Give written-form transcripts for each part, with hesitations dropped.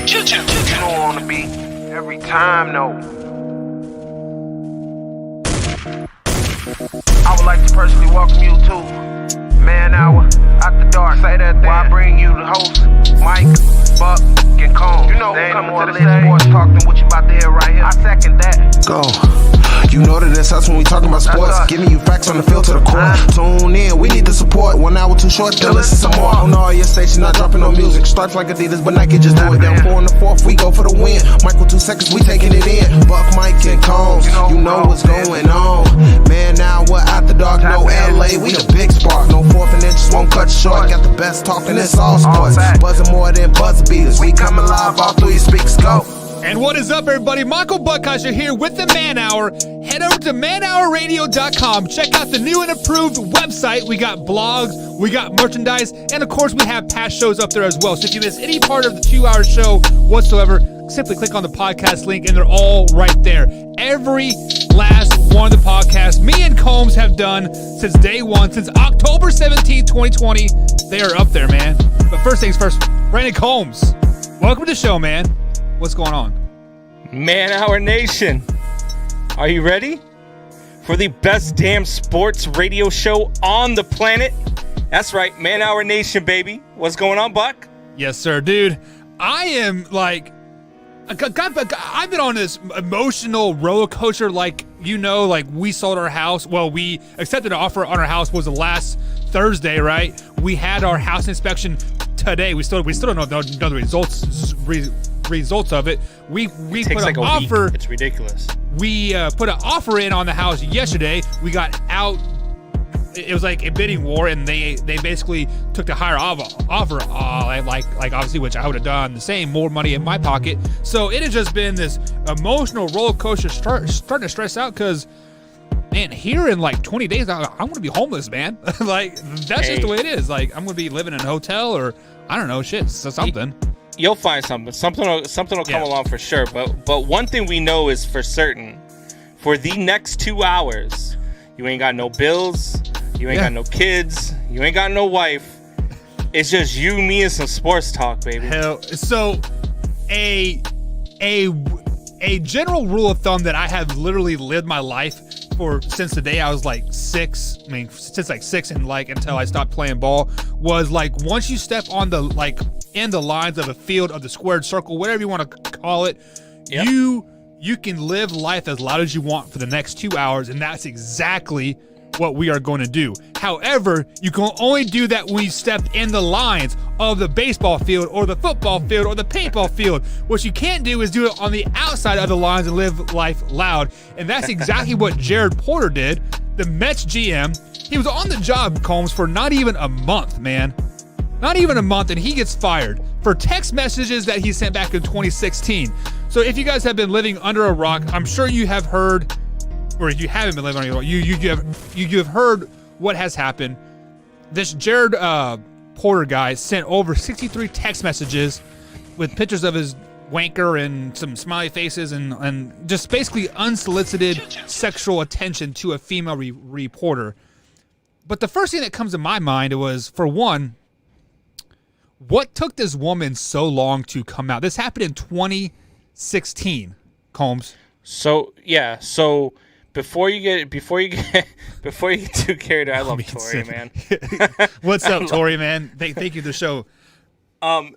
You don't want to be every time, no. I would like to personally welcome you to Man Hour After Dark. Say that thing. While I bring you the host, Mike, Buck, and Cone. You know, there ain't no more lit sports talk than what you about to hear right here. I second that. Go. You know that it's us when we talking about sports. Giving you facts on the field to the court. Tune in, we need the support. 1 hour too short, then listen some more. On all your stations, not dropping no music. Stripes like Adidas, but Nike just do it. Down 4 in the 4th, we go for the win. Michael 2 seconds, we taking it in. Buck, Mike, and Combs, you know what's going on. Man, now we're After Dark, no LA, we the big spark. No 4th and inches won't cut you short. Got the best talking, it's all sports. Buzzing more than buzzer beaters. We coming live all through your speakers, go. And what is up, everybody? Michael Buckheischer here with the Man Hour. Head over to manhourradio.com. Check out the new and improved website. We got blogs, we got merchandise, and of course, we have past shows up there as well. So if you miss any part of the 2-hour show whatsoever, simply click on the podcast link, and they're all right there. Every last one of the podcasts me and Combs have done since day one, since October 17, 2020. They are up there, man. But first things first, Brandon Combs, welcome to the show, man. What's going on? Man Hour Nation, are you ready for the best damn sports radio show on the planet? That's right, Man Hour Nation, baby. What's going on, Buck? Yes, sir, dude. I am like, I've been on this emotional roller coaster. Like, you know, like we sold our house. Well, we accepted an offer on our house was the last Thursday, right? We had our house inspection today. We still don't know the results of it. We put an offer. It's ridiculous. We put an offer in on the house yesterday. We got out. It was like a bidding war, and they basically took the higher offer. Like obviously, which I would have done the same. More money in my pocket. So it has just been this emotional roller coaster. Starting to stress out because, man, here in like 20 days, I'm going to be homeless, man. Like that's just the way it is. Like I'm going to be living in a hotel or I don't know, shit, something. You'll find something. Something will come along for sure. But one thing we know is for certain, for the next 2 hours, you ain't got no bills, you ain't got no kids, you ain't got no wife. It's just you, me, and some sports talk, baby. Hell, so a general rule of thumb that I have literally lived my life for since the day I was like 6. I mean, since like 6 and like until I stopped playing ball was like once you step on the like in the lines of a field of the squared circle, whatever you want to call it, you can live life as loud as you want for the next 2 hours, and that's exactly what we are going to do. However, you can only do that when you step in the lines of the baseball field or the football field or the paintball field. What you can't do is do it on the outside of the lines and live life loud. And that's exactly what Jared Porter did, the Mets GM. He was on the job, Combs, for not even a month, man. Not even a month, and he gets fired for text messages that he sent back in 2016. So if you guys have been living under a rock, I'm sure you have heard, or if you haven't been living under a rock, you have heard what has happened. This Jared Porter guy sent over 63 text messages with pictures of his wanker and some smiley faces and just basically unsolicited sexual attention to a female reporter. But the first thing that comes to my mind was, for one, what took this woman so long to come out? This happened in 2016, Combs. So before you get too carried away, I love Tori, man. What's up, Tori, man? Thank you for the show.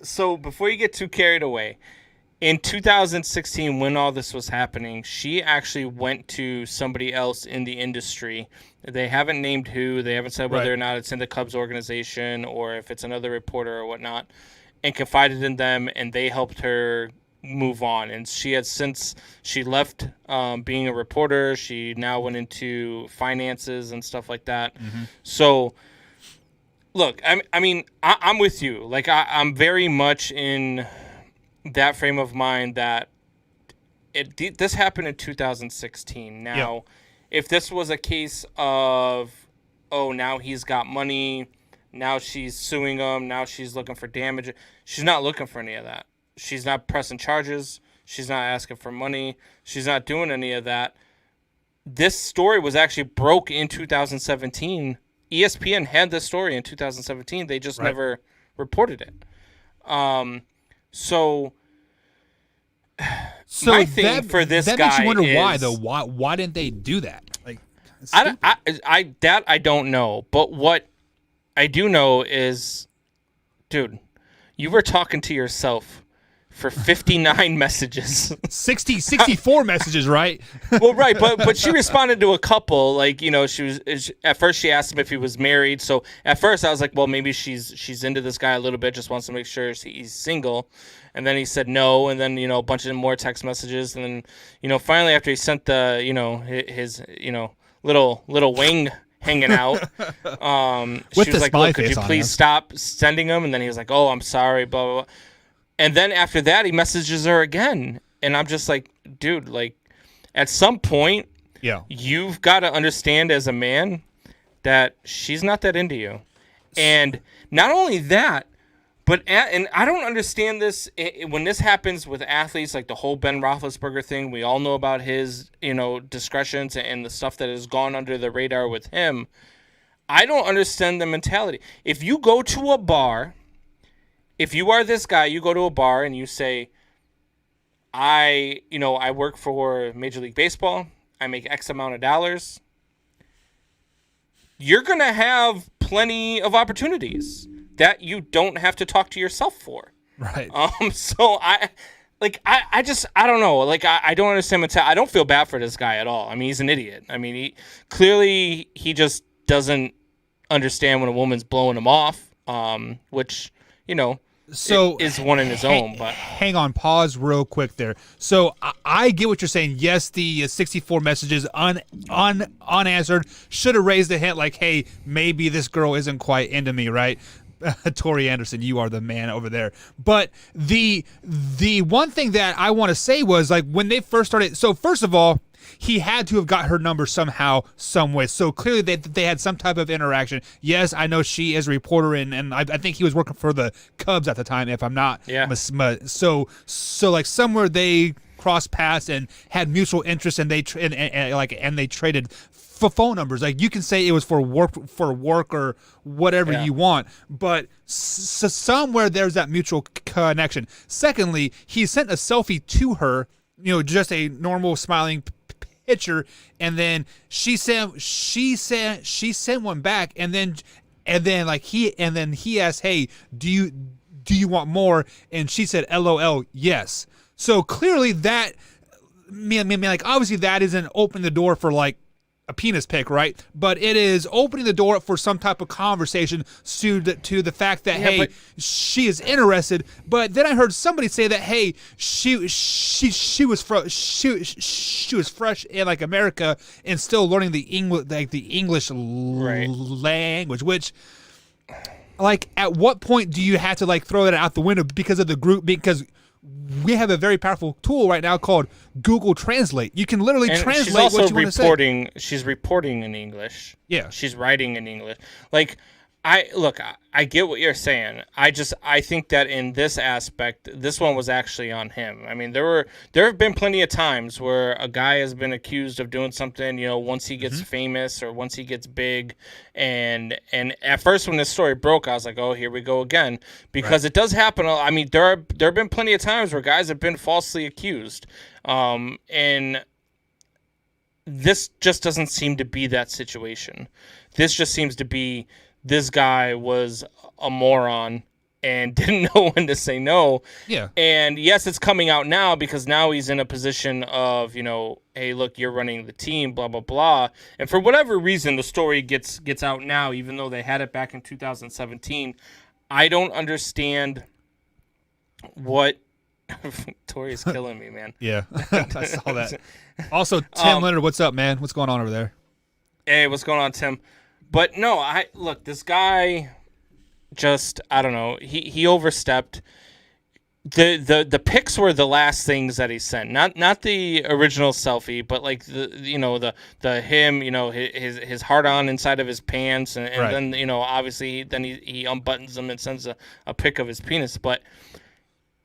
So before you get too carried away, in 2016, when all this was happening, she actually went to somebody else in the industry. They haven't named who. They haven't said whether or not it's in the Cubs organization or if it's another reporter or whatnot, and confided in them, and they helped her move on. And she had since she left being a reporter, she now went into finances and stuff like that. Mm-hmm. So, look, I'm with you. Like, I'm very much in that frame of mind that this happened in 2016. Now, if this was a case of, now he's got money, now she's suing him, now she's looking for damage, she's not looking for any of that. She's not pressing charges. She's not asking for money. She's not doing any of that. This story was actually broke in 2017. ESPN had this story in 2017. They just never reported it. So So my thing for this that guy makes you wonder is, why though. Why didn't they do that? Like, it's I don't know, but what I do know is, dude, you were talking to yourself for 59 messages. 64 messages, right? Well, right, but she responded to a couple. Like, you know, at first she asked him if he was married. So at first I was like, well, maybe she's into this guy a little bit, just wants to make sure he's single. And then he said no, and then, you know, a bunch of more text messages, and then, you know, finally after he sent the, you know, his, you know, little wing hanging out, she was like, look, could you please stop sending them? And then he was like, oh, I'm sorry, blah, blah, blah. And then after that, he messages her again. And I'm just like, dude, like, at some point, you've got to understand as a man that she's not that into you. And not only that, but and I don't understand this when this happens with athletes, like the whole Ben Roethlisberger thing. We all know about his, you know, discretions and the stuff that has gone under the radar with him. I don't understand the mentality. If you go to a bar... If you are this guy, you go to a bar and you say, I work for Major League Baseball. I make X amount of dollars. You're going to have plenty of opportunities that you don't have to talk to yourself for. Right. So I don't know. Like, I don't understand mentality. I don't feel bad for this guy at all. I mean, he's an idiot. I mean, he just doesn't understand when a woman's blowing him off, which, you know, so is one in his own. But hang on, pause real quick there. So I get what you're saying. Yes, the 64 messages unanswered should have raised a hint like, hey, maybe this girl isn't quite into me, right? Tori Anderson, you are the man over there. But the one thing that I want to say was, like, when they first started, so first of all, he had to have got her number somehow, some way. So clearly they had some type of interaction. Yes, I know she is a reporter, and I think he was working for the Cubs at the time, if I'm not. Yeah. So like somewhere they crossed paths and had mutual interest, and they traded for phone numbers. Like, you can say it was for work or whatever you want, but somewhere there's that mutual connection. Secondly, he sent a selfie to her, you know, just a normal smiling picture, and then she sent one back, and then he asked, hey, do you want more? And she said, LOL, yes. So clearly that, like, obviously that isn't opening the door for, like, a penis pic, right? But it is opening the door for some type of conversation to the fact that, hey, she is interested. But then I heard somebody say that, hey, she was fresh in, like, America and still learning the English language, which, like, at what point do you have to, like, throw that out the window because of the group? Because we have a very powerful tool right now called Google Translate. You can literally translate what you want to say. She's reporting in English. Yeah. She's writing in English. Like, I get what you're saying. I think that in this aspect, this one was actually on him. I mean, there have been plenty of times where a guy has been accused of doing something, you know, once he gets famous or once he gets big, and at first when this story broke, I was like, oh, here we go again, because it does happen. I mean, there have been plenty of times where guys have been falsely accused, and this just doesn't seem to be that situation. This just seems to be, this guy was a moron and didn't know when to say no. Yeah. And yes, it's coming out now because now he's in a position of, you know, hey, look, you're running the team, blah, blah, blah. And for whatever reason, the story gets out now, even though they had it back in 2017. I don't understand what... Tori's killing me, man. Yeah, I saw that. Also, Tim Leonard, what's up, man? What's going on over there? Hey, what's going on, Tim? But no, look, this guy just, I don't know, he overstepped. The pics were the last things that he sent, not the original selfie, but like the him, you know, his heart on inside of his pants, and right. Then, you know, obviously then he unbuttons them and sends a pic of his penis, but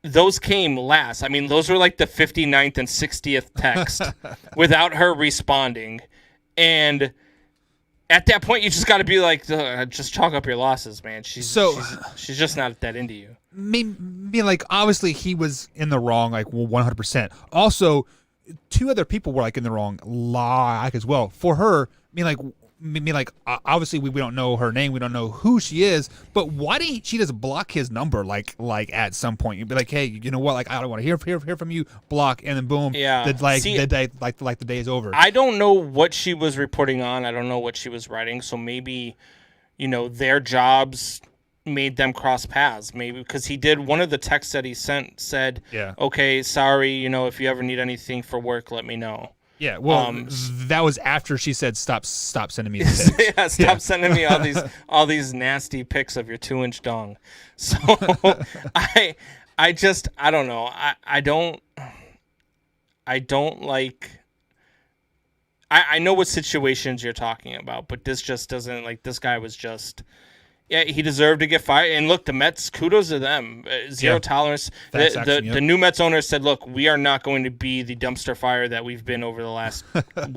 those came last. I mean, those were like the 59th and 60th text without her responding, and at that point, you just got to be like, just chalk up your losses, man. She's just not that into you. like obviously he was in the wrong, like 100%. Also, two other people were like in the wrong, like as well. For her, obviously we don't know her name, we don't know who she is, but why didn't she just block his number like at some point? You'd be like, hey, you know what? Like I don't want to hear from you. Block, and then boom, Yeah. the day is over. I don't know what she was reporting on. I don't know what she was writing. So maybe, their jobs made them cross paths. Maybe because he did one of the texts that he sent said, Yeah. okay, sorry, if you ever need anything for work, let me know. Yeah, well, that was after she said, "Stop sending me the pics." Yeah, stop sending me all these nasty pics of your 2-inch dong. So I don't know. I don't like. I know what situations you're talking about, but this just doesn't, like, this guy was just. Yeah, he deserved to get fired. And look, the Mets, kudos to them. Zero tolerance. The new Mets owner said, look, we are not going to be the dumpster fire that we've been over the last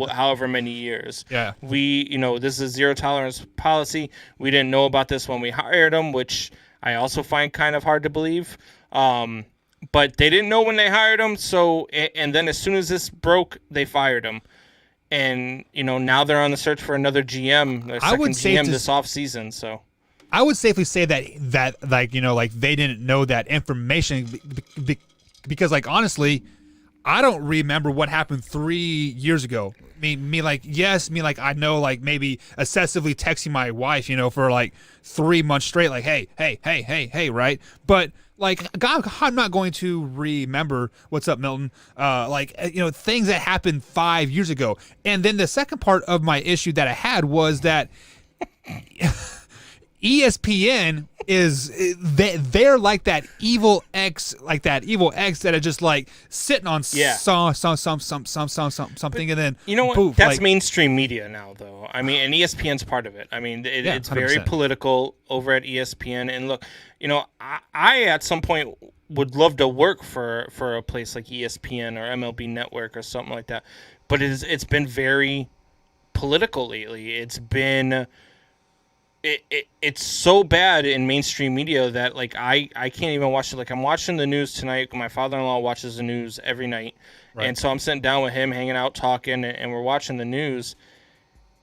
however many years. Yeah. This is a zero tolerance policy. We didn't know about this when we hired him, which I also find kind of hard to believe. But they didn't know when they hired him. So, and then as soon as this broke, they fired him. And, now they're on the search for another GM, their second GM this offseason. So I would safely say that they didn't know that information because, like, honestly, I don't remember what happened 3 years ago. I know, like, maybe excessively texting my wife, for like 3 months straight, like, hey, right? But like, God, I'm not going to remember what's up, Milton. Things that happened 5 years ago. And then the second part of my issue that I had was that ESPN they're like that evil ex that are just like sitting on something, and then you know what? poof, that's mainstream media now, though. I mean, and ESPN's part of it. I mean, it's 100%. very political over at ESPN. And look, I at some point would love to work for a place like ESPN or MLB Network or something like that, but it's been very political lately. It's been. It's so bad in mainstream media that, like, I can't even watch it. Like, I'm watching the news tonight. My father-in-law watches the news every night. Right. And so I'm sitting down with him, hanging out, talking, and we're watching the news.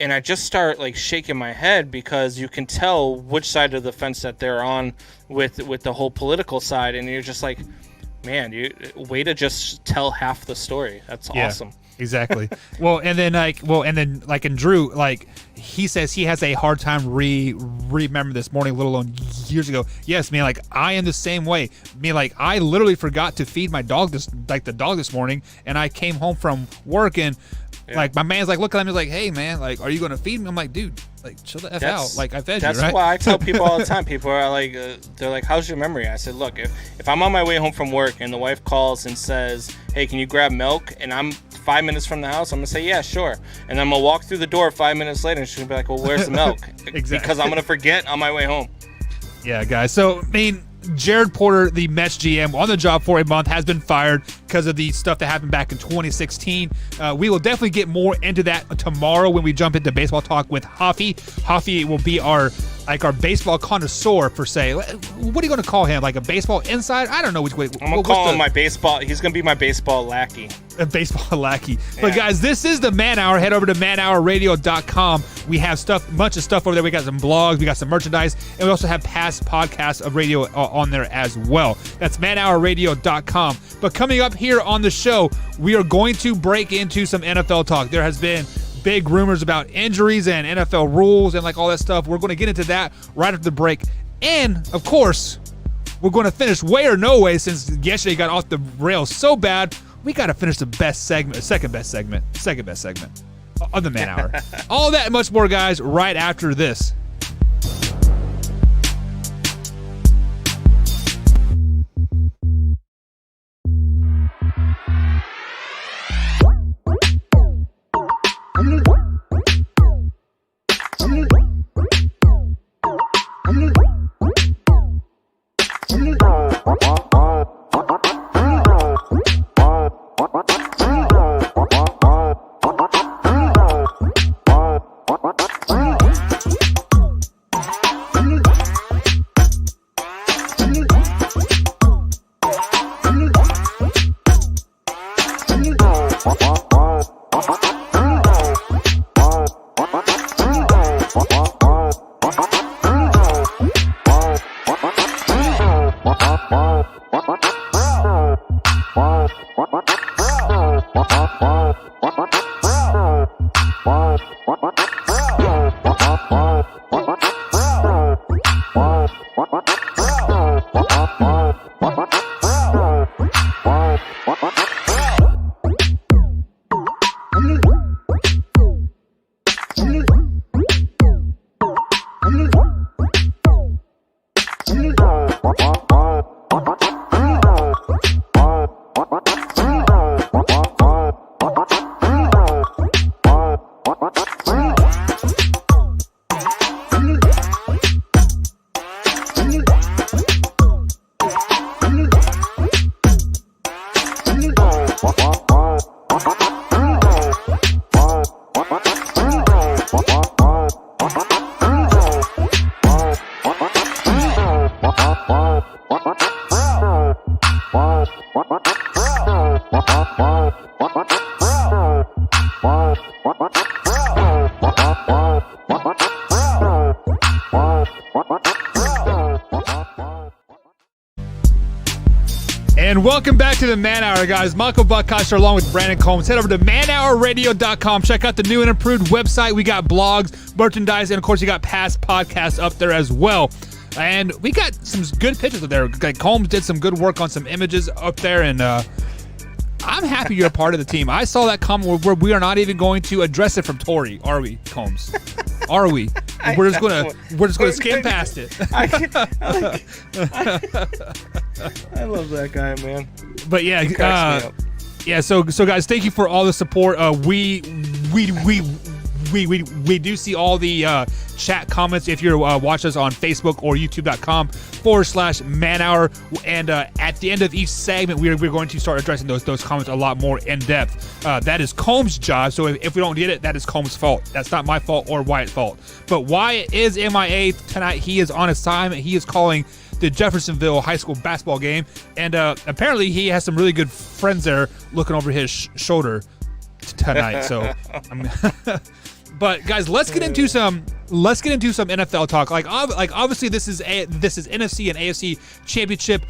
And I just start, like, shaking my head because you can tell which side of the fence that they're on with the whole political side. And you're just like, man, way to just tell half the story. That's awesome. Exactly. And then in Drew, like, he says he has a hard time remember this morning, let alone years ago. Yes, man, like, I am the same way. I literally forgot to feed my dog the dog this morning, and I came home from work, and like, my man's like, look at him, he's like, hey, man, like, are you gonna feed me? I'm like, dude, like, chill the F out. Like, I fed you, right? That's why I tell people all the time. People are like, they're like, how's your memory? I said, look, if I'm on my way home from work and the wife calls and says, hey, can you grab milk? And I'm 5 minutes from the house, I'm gonna say, yeah, sure. And then I'm gonna walk through the door 5 minutes later, and she's gonna be like, well, where's the milk? Exactly. Because I'm gonna forget on my way home. Yeah, guys. So, I mean, Jared Porter, the Mets GM, on the job for a month, has been fired because of the stuff that happened back in 2016. We will definitely get more into that tomorrow when we jump into baseball talk with Hafi. Hafi will be our baseball connoisseur, per se. What are you going to call him? Like a baseball insider? I don't know which way. I'm going to call him my baseball. He's going to be my baseball lackey. A baseball lackey. Yeah. But guys, this is the Man Hour. Head over to manhourradio.com. We have bunch of stuff over there. We got some blogs, we got some merchandise, and we also have past podcasts of radio on there as well. That's manhourradio.com. But coming up here on the show, we are going to break into some NFL talk. There has been big rumors about injuries and NFL rules and like all that stuff. We're going to get into that right after the break. And, of course, we're going to finish Way or No Way, since yesterday got off the rails so bad. We got to finish the second best segment of the Man Hour. All that and much more, guys, right after this. And welcome back to the Man Hour, guys. Michael Buckhouse along with Brandon Combs. Head over to manhourradio.com. Check out the new and improved website. We got blogs, merchandise, and of course, you got past podcasts up there as well. And we got some good pictures up there. Like Combs did some good work on some images up there, and I'm happy you're a part of the team. I saw that comment where we are not even going to address it from Tory, are we, Combs? Are we? We're just gonna skim past it. I love that guy, man. But yeah, He cracks me up. yeah. So guys, thank you for all the support. We do see all the chat comments if you're watching us on Facebook or YouTube.com/manhour. And at the end of each segment, we're going to start addressing those comments a lot more in depth. That is Combs' job. So if we don't get it, that is Combs' fault. That's not my fault or Wyatt's fault. But Wyatt is MIA tonight. He is on assignment. He is calling the Jeffersonville High School basketball game, and apparently he has some really good friends there looking over his shoulder tonight. So, but guys, let's get into some NFL talk. Like obviously this is NFC and AFC championship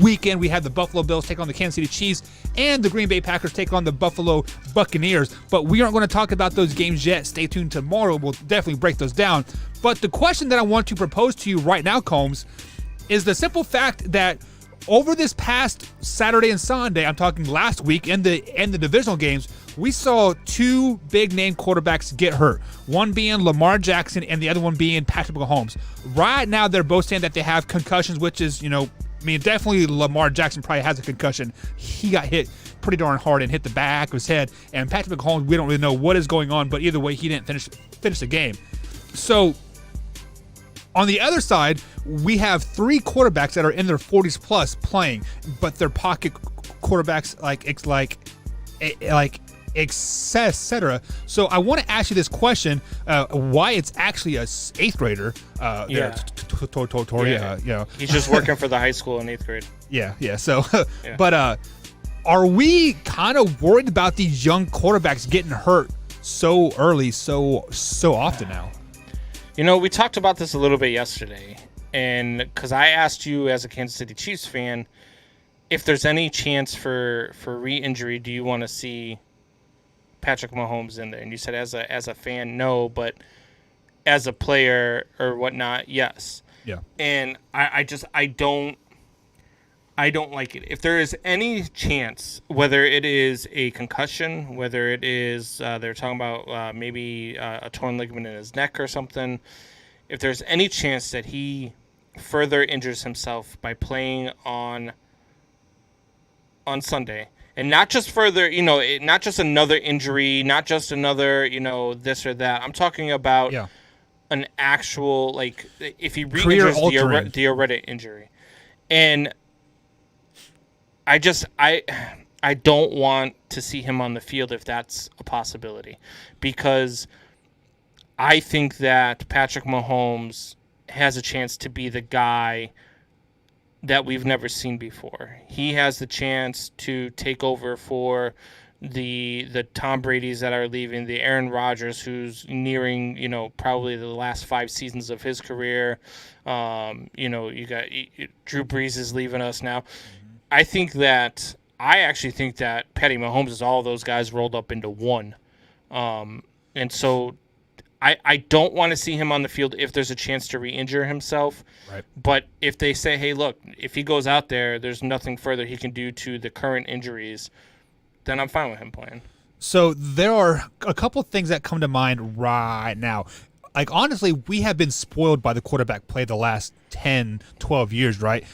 weekend. We have the Buffalo Bills take on the Kansas City Chiefs, and the Green Bay Packers take on the Buffalo Buccaneers. But we aren't going to talk about those games yet. Stay tuned tomorrow. We'll definitely break those down. But the question that I want to propose to you right now, Combs, is the simple fact that over this past Saturday and Sunday, I'm talking last week in the divisional games, we saw two big name quarterbacks get hurt. One being Lamar Jackson and the other one being Patrick Mahomes. Right now, they're both saying that they have concussions, which is, definitely Lamar Jackson probably has a concussion. He got hit pretty darn hard and hit the back of his head. And Patrick Mahomes, we don't really know what is going on, but either way, he didn't finish the game. So on the other side, we have three quarterbacks that are in their 40s plus playing, but they're pocket quarterbacks etc. So I want to ask you this question: why it's actually a 8th grader? He's just working for the high school in 8th grade. Yeah. So, but are we kind of worried about these young quarterbacks getting hurt so early, so often now? We talked about this a little bit yesterday, and because I asked you as a Kansas City Chiefs fan, if there's any chance for re-injury, do you want to see Patrick Mahomes in there? And you said as a fan, no, but as a player or whatnot, yes. Yeah. And I don't like it. If there is any chance, whether it is a concussion, whether it is they're talking about maybe a torn ligament in his neck or something, if there's any chance that he further injures himself by playing on Sunday, and not just further, not just another injury, not just another, this or that. I'm talking about an actual, like, if he re-injures the already injury. And I don't want to see him on the field if that's a possibility, because I think that Patrick Mahomes has a chance to be the guy that we've never seen before. He has the chance to take over for the Tom Brady's that are leaving, the Aaron Rodgers who's nearing, probably the last 5 seasons of his career. You got Drew Brees is leaving us now. I think that I actually think that Patty Mahomes is all those guys rolled up into one. And so I don't want to see him on the field if there's a chance to re-injure himself. Right. But if they say, hey, look, if he goes out there, there's nothing further he can do to the current injuries, then I'm fine with him playing. So there are a couple of things that come to mind right now. Like, honestly, we have been spoiled by the quarterback play the last 10, 12 years, right?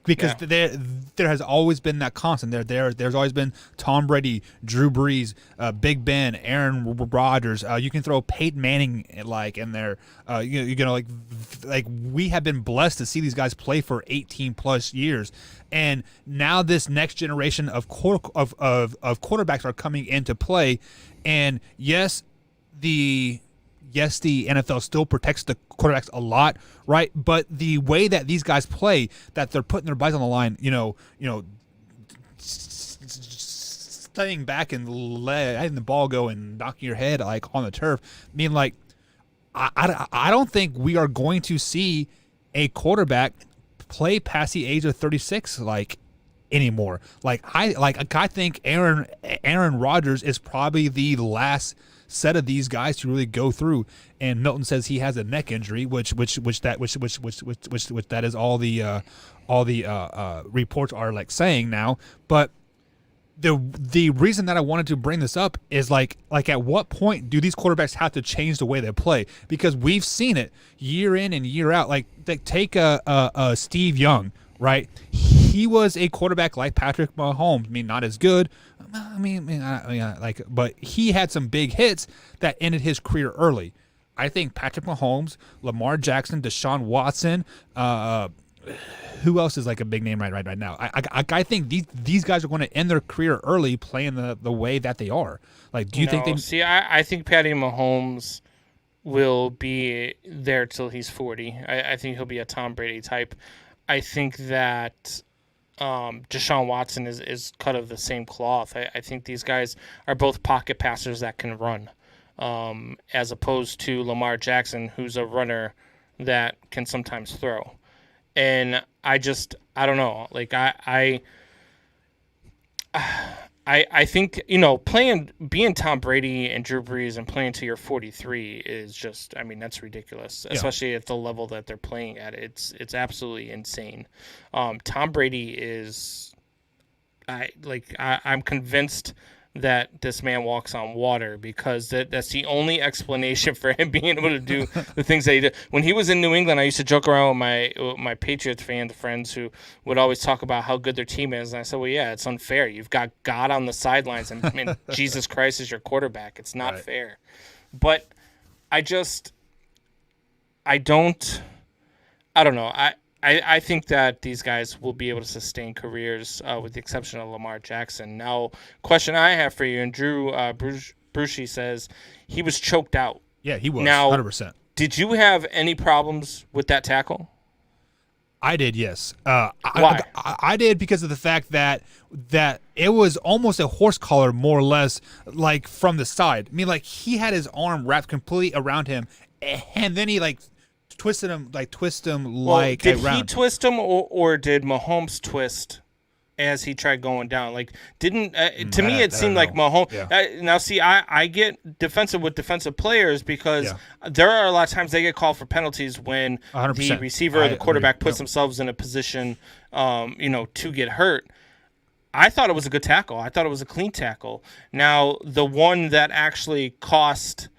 Because there has always been that constant. There's always been Tom Brady, Drew Brees, Big Ben, Aaron Rodgers. You can throw Peyton Manning in there. Like we have been blessed to see these guys play for 18 plus years, and now this next generation of quarterbacks are coming into play, and yes, the NFL still protects the quarterbacks a lot, right? But the way that these guys play, that they're putting their bodies on the line, staying back and letting the ball go and knocking your head like on the turf. I mean, like, I don't think we are going to see a quarterback play past the age of 36 anymore. I think Aaron Rodgers is probably the last set of these guys to really go through, and Milton says he has a neck injury, which that is all the reports are saying now. But the reason that I wanted to bring this up is like at what point do these quarterbacks have to change the way they play? Because we've seen it year in and year out. Like take a Steve Young, right? He was a quarterback like Patrick Mahomes. I mean, not as good. But he had some big hits that ended his career early. I think Patrick Mahomes, Lamar Jackson, Deshaun Watson, who else is like a big name right now? I think these guys are going to end their career early playing the way that they are. Like, do you think they? See, I think Patty Mahomes will be there till he's 40. I think he'll be a Tom Brady type. I think that Deshaun Watson is cut of the same cloth. I think these guys are both pocket passers that can run, as opposed to Lamar Jackson, who's a runner that can sometimes throw. And I don't know. Like I think, being Tom Brady and Drew Brees and playing till you're 43 is just, that's ridiculous, especially at the level that they're playing at. It's absolutely insane. Tom Brady is, I'm convinced that this man walks on water, because that's the only explanation for him being able to do the things that he did. When he was in New England, I used to joke around with my Patriots fan friends who would always talk about how good their team is. And I said, well, yeah, it's unfair. You've got God on the sidelines and Jesus Christ is your quarterback. It's not fair. But I don't know. I think that these guys will be able to sustain careers, with the exception of Lamar Jackson. Now, question I have for you, and Drew Brucey says he was choked out. Yeah, he was, now, 100%. Did you have any problems with that tackle? I did, yes. Why? I did because of the fact that it was almost a horse collar, more or less, like from the side. I mean, like, he had his arm wrapped completely around him, and then he twist him like did around. He twist him, or did Mahomes twist as he tried going down? Like, didn't to me it seemed like Mahomes. Yeah. Now, see, I get defensive with defensive players, because there are a lot of times they get called for penalties when 100%. the receiver or the quarterback puts themselves in a position, to get hurt. I thought it was a good tackle. I thought it was a clean tackle. Now, the one that actually cost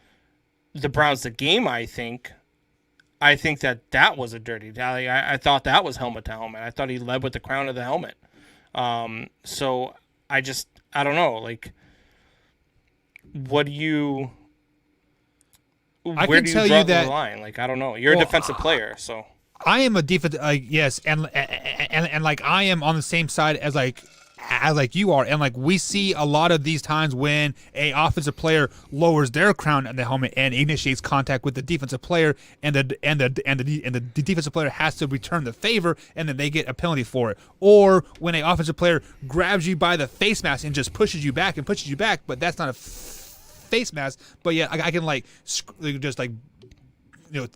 the Browns the game, I think that was a dirty. I thought that was helmet to helmet. I thought he led with the crown of the helmet. So I don't know. Like, what do you? Where do you draw the line? Like, I don't know. You're a defensive player, so. I am a defensive. Yes, and like I am on the same side as you are, and like we see a lot of these times when a offensive player lowers their crown at the helmet and initiates contact with the defensive player, and the defensive player has to return the favor, and then they get a penalty for it. Or when a offensive player grabs you by the face mask and just pushes you back, but that's not a face mask. But yeah, I can just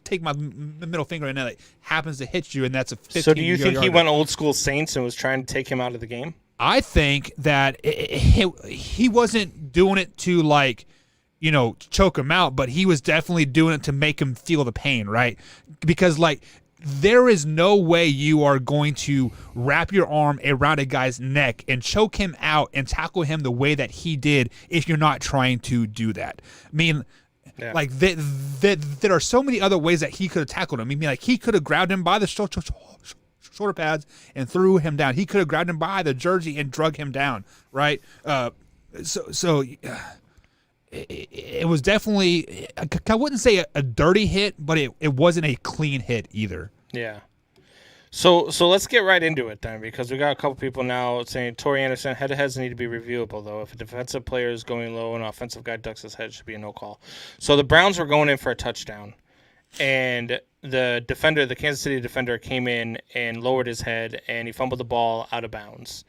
take my middle finger and it happens to hit you, and that's a 15 So do you think he yard. went old school Saints and was trying to take him out of the game? I think that he wasn't doing it to like, choke him out, but he was definitely doing it to make him feel the pain, right? Because like there is no way you are going to wrap your arm around a guy's neck and choke him out and tackle him the way that he did if you're not trying to do that. I mean, like there are so many other ways that he could have tackled him. I mean, like he could have grabbed him by the shoulder pads and threw him down. He could have grabbed him by the jersey and drug him down, right? So it was definitely, I wouldn't say a dirty hit, but it wasn't a clean hit either. Yeah. So let's get right into it then, because we got a couple people now saying Torrey Anderson, head-to-heads need to be reviewable, though. If a defensive player is going low and an offensive guy ducks his head, it should be a no call. So the Browns were going in for a touchdown, and the defender, the Kansas City defender, came in and lowered his head, and he fumbled the ball out of bounds.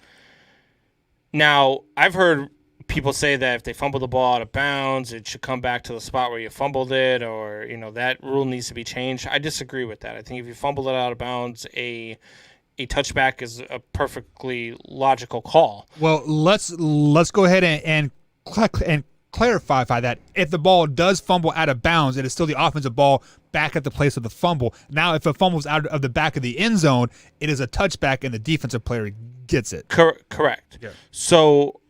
Now, I've heard people say that if they fumble the ball out of bounds, it should come back to the spot where you fumbled it, or that rule needs to be changed. I disagree with that. I think if you fumble it out of bounds, a touchback is a perfectly logical call. Well, let's go ahead and clarify that. If the ball does fumble out of bounds, it is still the offensive ball back at the place of the fumble. Now, if it fumbles out of the back of the end zone, it is a touchback and the defensive player gets it. Correct. Yeah. So,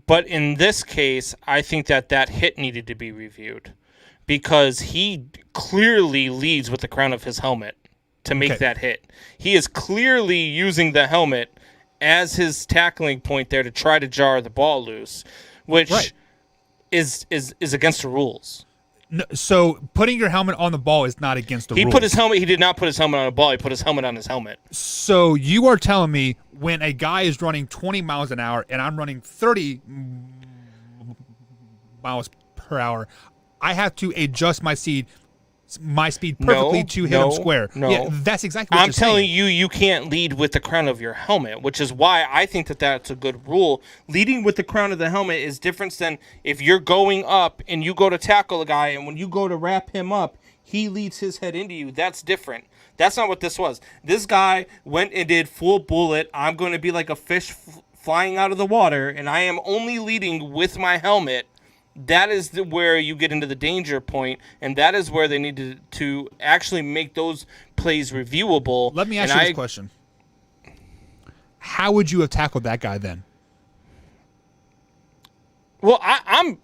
but in this case, I think that hit needed to be reviewed because he clearly leads with the crown of his helmet to make that hit. He is clearly using the helmet as his tackling point there to try to jar the ball loose, which is against the rules. No, so putting your helmet on the ball is not against the rules. He did not put his helmet on the ball. He put his helmet on his helmet. So you are telling me when a guy is running 20 miles an hour and I'm running 30 miles per hour, I have to adjust my speed perfectly to hit him square. No, yeah, that's exactly what I'm you're telling saying. you can't lead with the crown of your helmet, which is why I think that's a good rule. Leading with the crown of the helmet is different than if you're going up and you go to tackle a guy, and when you go to wrap him up, he leads his head into you. That's different. That's not what this was. This guy went and did full bullet. I'm going to be like a fish flying out of the water, and I am only leading with my helmet. That is where you get into the danger point, and that is where they need to actually make those plays reviewable. Let me ask you this question. How would you have tackled that guy then? Well, I'm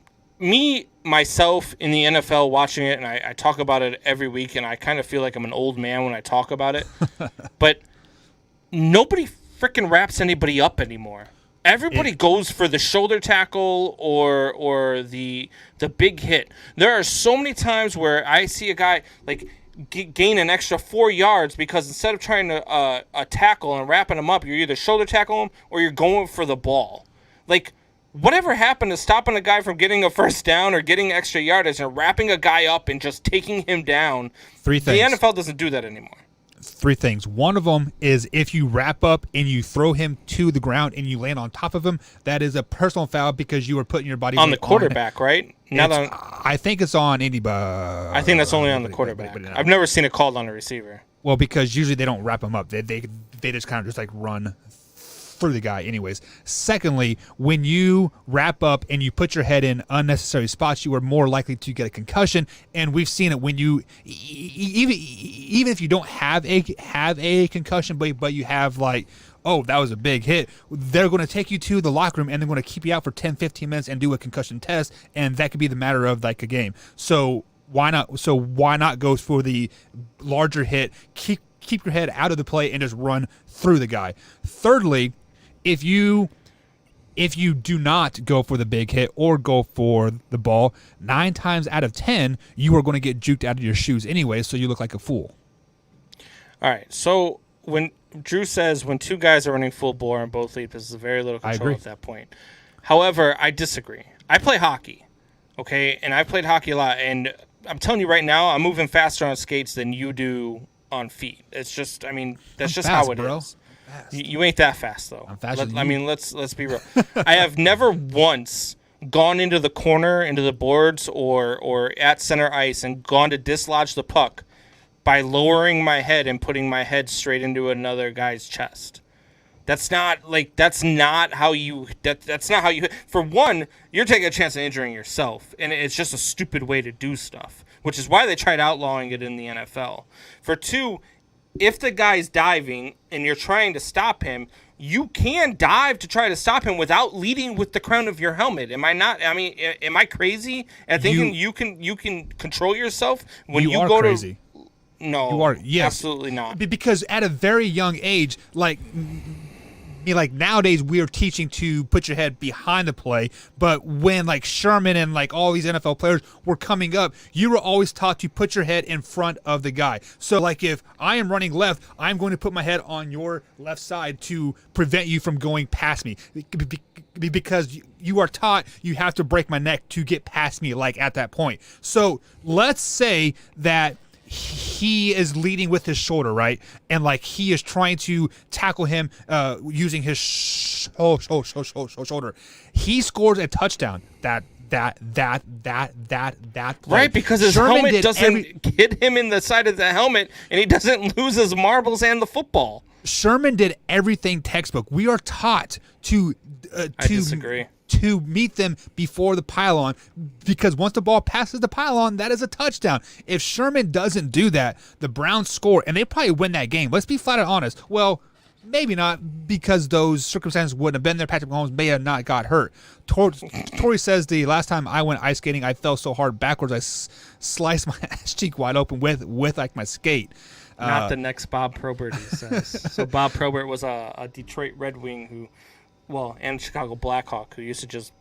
myself in the NFL watching it, and I talk about it every week, and I kind of feel like I'm an old man when I talk about it. But nobody freaking wraps anybody up anymore. Everybody goes for the shoulder tackle or the big hit. There are so many times where I see a guy like gain an extra 4 yards because instead of trying to tackle and wrapping him up, you're either shoulder tackle him or you're going for the ball. Like, whatever happened to stopping a guy from getting a first down or getting extra yardage and wrapping a guy up and just taking him down? Three things. The NFL doesn't do that anymore. Three things. One of them is if you wrap up and you throw him to the ground and you land on top of him, that is a personal foul because you are putting your body on the quarterback, right? I think it's on anybody. I think that's only on the quarterback. I've never seen it called on a receiver. Well, because usually they don't wrap him up. They just kind of just like run through the guy anyways. Secondly, when you wrap up and you put your head in unnecessary spots, you are more likely to get a concussion, and we've seen it when you even if you don't have a concussion, but you have like, oh, that was a big hit, they're going to take you to the locker room and they're going to keep you out for 10-15 minutes and do a concussion test, and that could be the matter of like a game. So why not go for the larger hit, keep your head out of the play and just run through the guy. Thirdly, if you do not go for the big hit or go for the ball, 9 times out of 10, you are going to get juked out of your shoes anyway, so you look like a fool. All right, so when Drew says when two guys are running full bore on both leads, there's very little control at that point. However, I disagree. I play hockey, okay, and I've played hockey a lot, and I'm telling you right now, I'm moving faster on skates than you do on feet. It's just, I mean, that's just fast, how it is. You ain't that fast though. I'm faster than you. I mean, let's be real. I have never once gone into the corner, into the boards, or at center ice and gone to dislodge the puck by lowering my head and putting my head straight into another guy's chest. That's not how you. That's not how you. For one, you're taking a chance of injuring yourself, and it's just a stupid way to do stuff. Which is why they tried outlawing it in the NFL. For two, if the guy's diving and you're trying to stop him, you can dive to try to stop him without leading with the crown of your helmet. Am I not? I mean, am I crazy at thinking you can control yourself when you go crazy. No, you are. Yes, absolutely not. Because at a very young age, like nowadays, we are teaching to put your head behind the play. But when like Sherman and like all these NFL players were coming up, you were always taught to put your head in front of the guy. So like if I am running left, I'm going to put my head on your left side to prevent you from going past me. Because you are taught you have to break my neck to get past me, like at that point. So let's say that he is leading with his shoulder, right? And like he is trying to tackle him using his shoulder. He scores a touchdown. That play. Right, because his helmet doesn't hit him in the side of the helmet, and he doesn't lose his marbles and the football. Sherman did everything textbook. We are taught to I disagree. To meet them before the pylon, because once the ball passes the pylon, that is a touchdown. If Sherman doesn't do that, the Browns score, and they probably win that game. Let's be flat out honest. Well, maybe not, because those circumstances wouldn't have been there. Patrick Mahomes may have not got hurt. Tori says the last time I went ice skating, I fell so hard backwards I sliced my ass cheek wide open with like my skate. Not the next Bob Probert, he says. So Bob Probert was a Detroit Red Wing and Chicago Blackhawk who used to just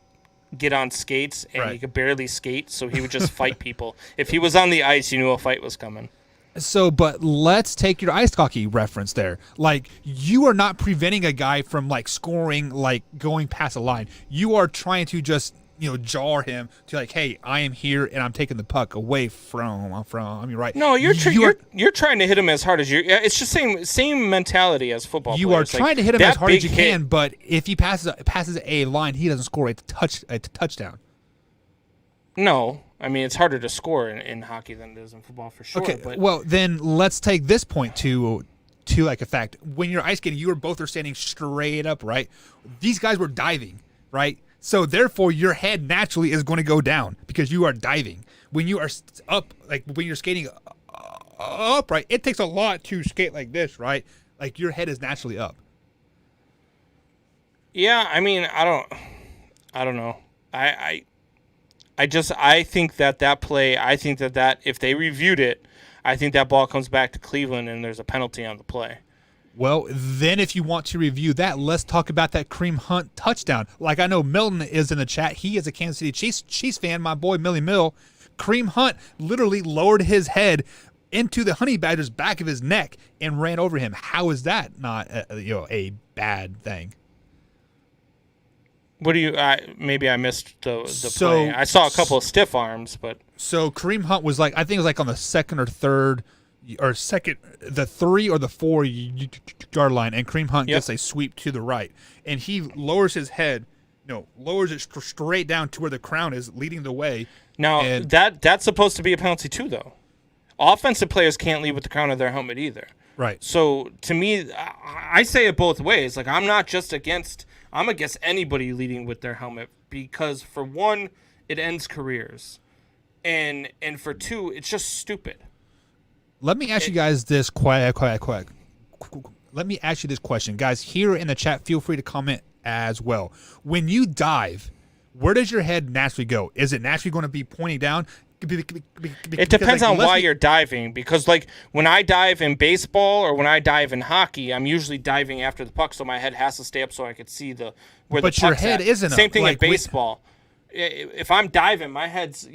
get on skates, and he could barely skate, so he would just fight people. If he was on the ice, you knew a fight was coming. So, but let's take your ice hockey reference there. Like, you are not preventing a guy from, like, scoring, like, going past a line. You are trying to just, jar him to, like, hey, I am here, and I'm taking the puck away from you, right? No, you're trying to hit him as hard as you. It's just same mentality as football players. You are trying to hit him as hard as you can, but if he passes a line, he doesn't score a touchdown. No. I mean, it's harder to score in hockey than it is in football, for sure. Okay, but well, then let's take this point to like a fact. When you're ice skating, you are both standing straight up, right? These guys were diving, right? So therefore, your head naturally is going to go down because you are diving. When you are up, like when you're skating up, right? It takes a lot to skate like this, right? Like your head is naturally up. Yeah, I mean, I don't know. I think that play, that if they reviewed it, I think that ball comes back to Cleveland and there's a penalty on the play. Well, then if you want to review that, let's talk about that Kareem Hunt touchdown. Like, I know Milton is in the chat. He is a Kansas City Chiefs fan, my boy Millie Mill. Kareem Hunt literally lowered his head into the Honey Badger's back of his neck and ran over him. How is that not a bad thing? What do you? Maybe I missed the play. I saw a couple of stiff arms, but so Kareem Hunt was like, I think it was like on the second or third, the 3 or the 4 yard line, and Kareem Hunt gets a sweep to the right, and he lowers his head, lowers it straight down to where the crown is, leading the way. Now that's supposed to be a penalty too, though. Offensive players can't lead with the crown of their helmet either. Right. So to me, I say it both ways. Like, I'm against anybody leading with their helmet, because for one, it ends careers, and for two, it's just stupid. Let me ask you guys this quick. Let me ask you this question, guys. Here in the chat, feel free to comment as well. When you dive, where does your head naturally go? Is it naturally going to be pointing down? It depends on why you're diving, because like when I dive in baseball or when I dive in hockey, I'm usually diving after the puck, so my head has to stay up so I could see where the puck's But your head isn't up. Same thing in baseball. If I'm diving, my head's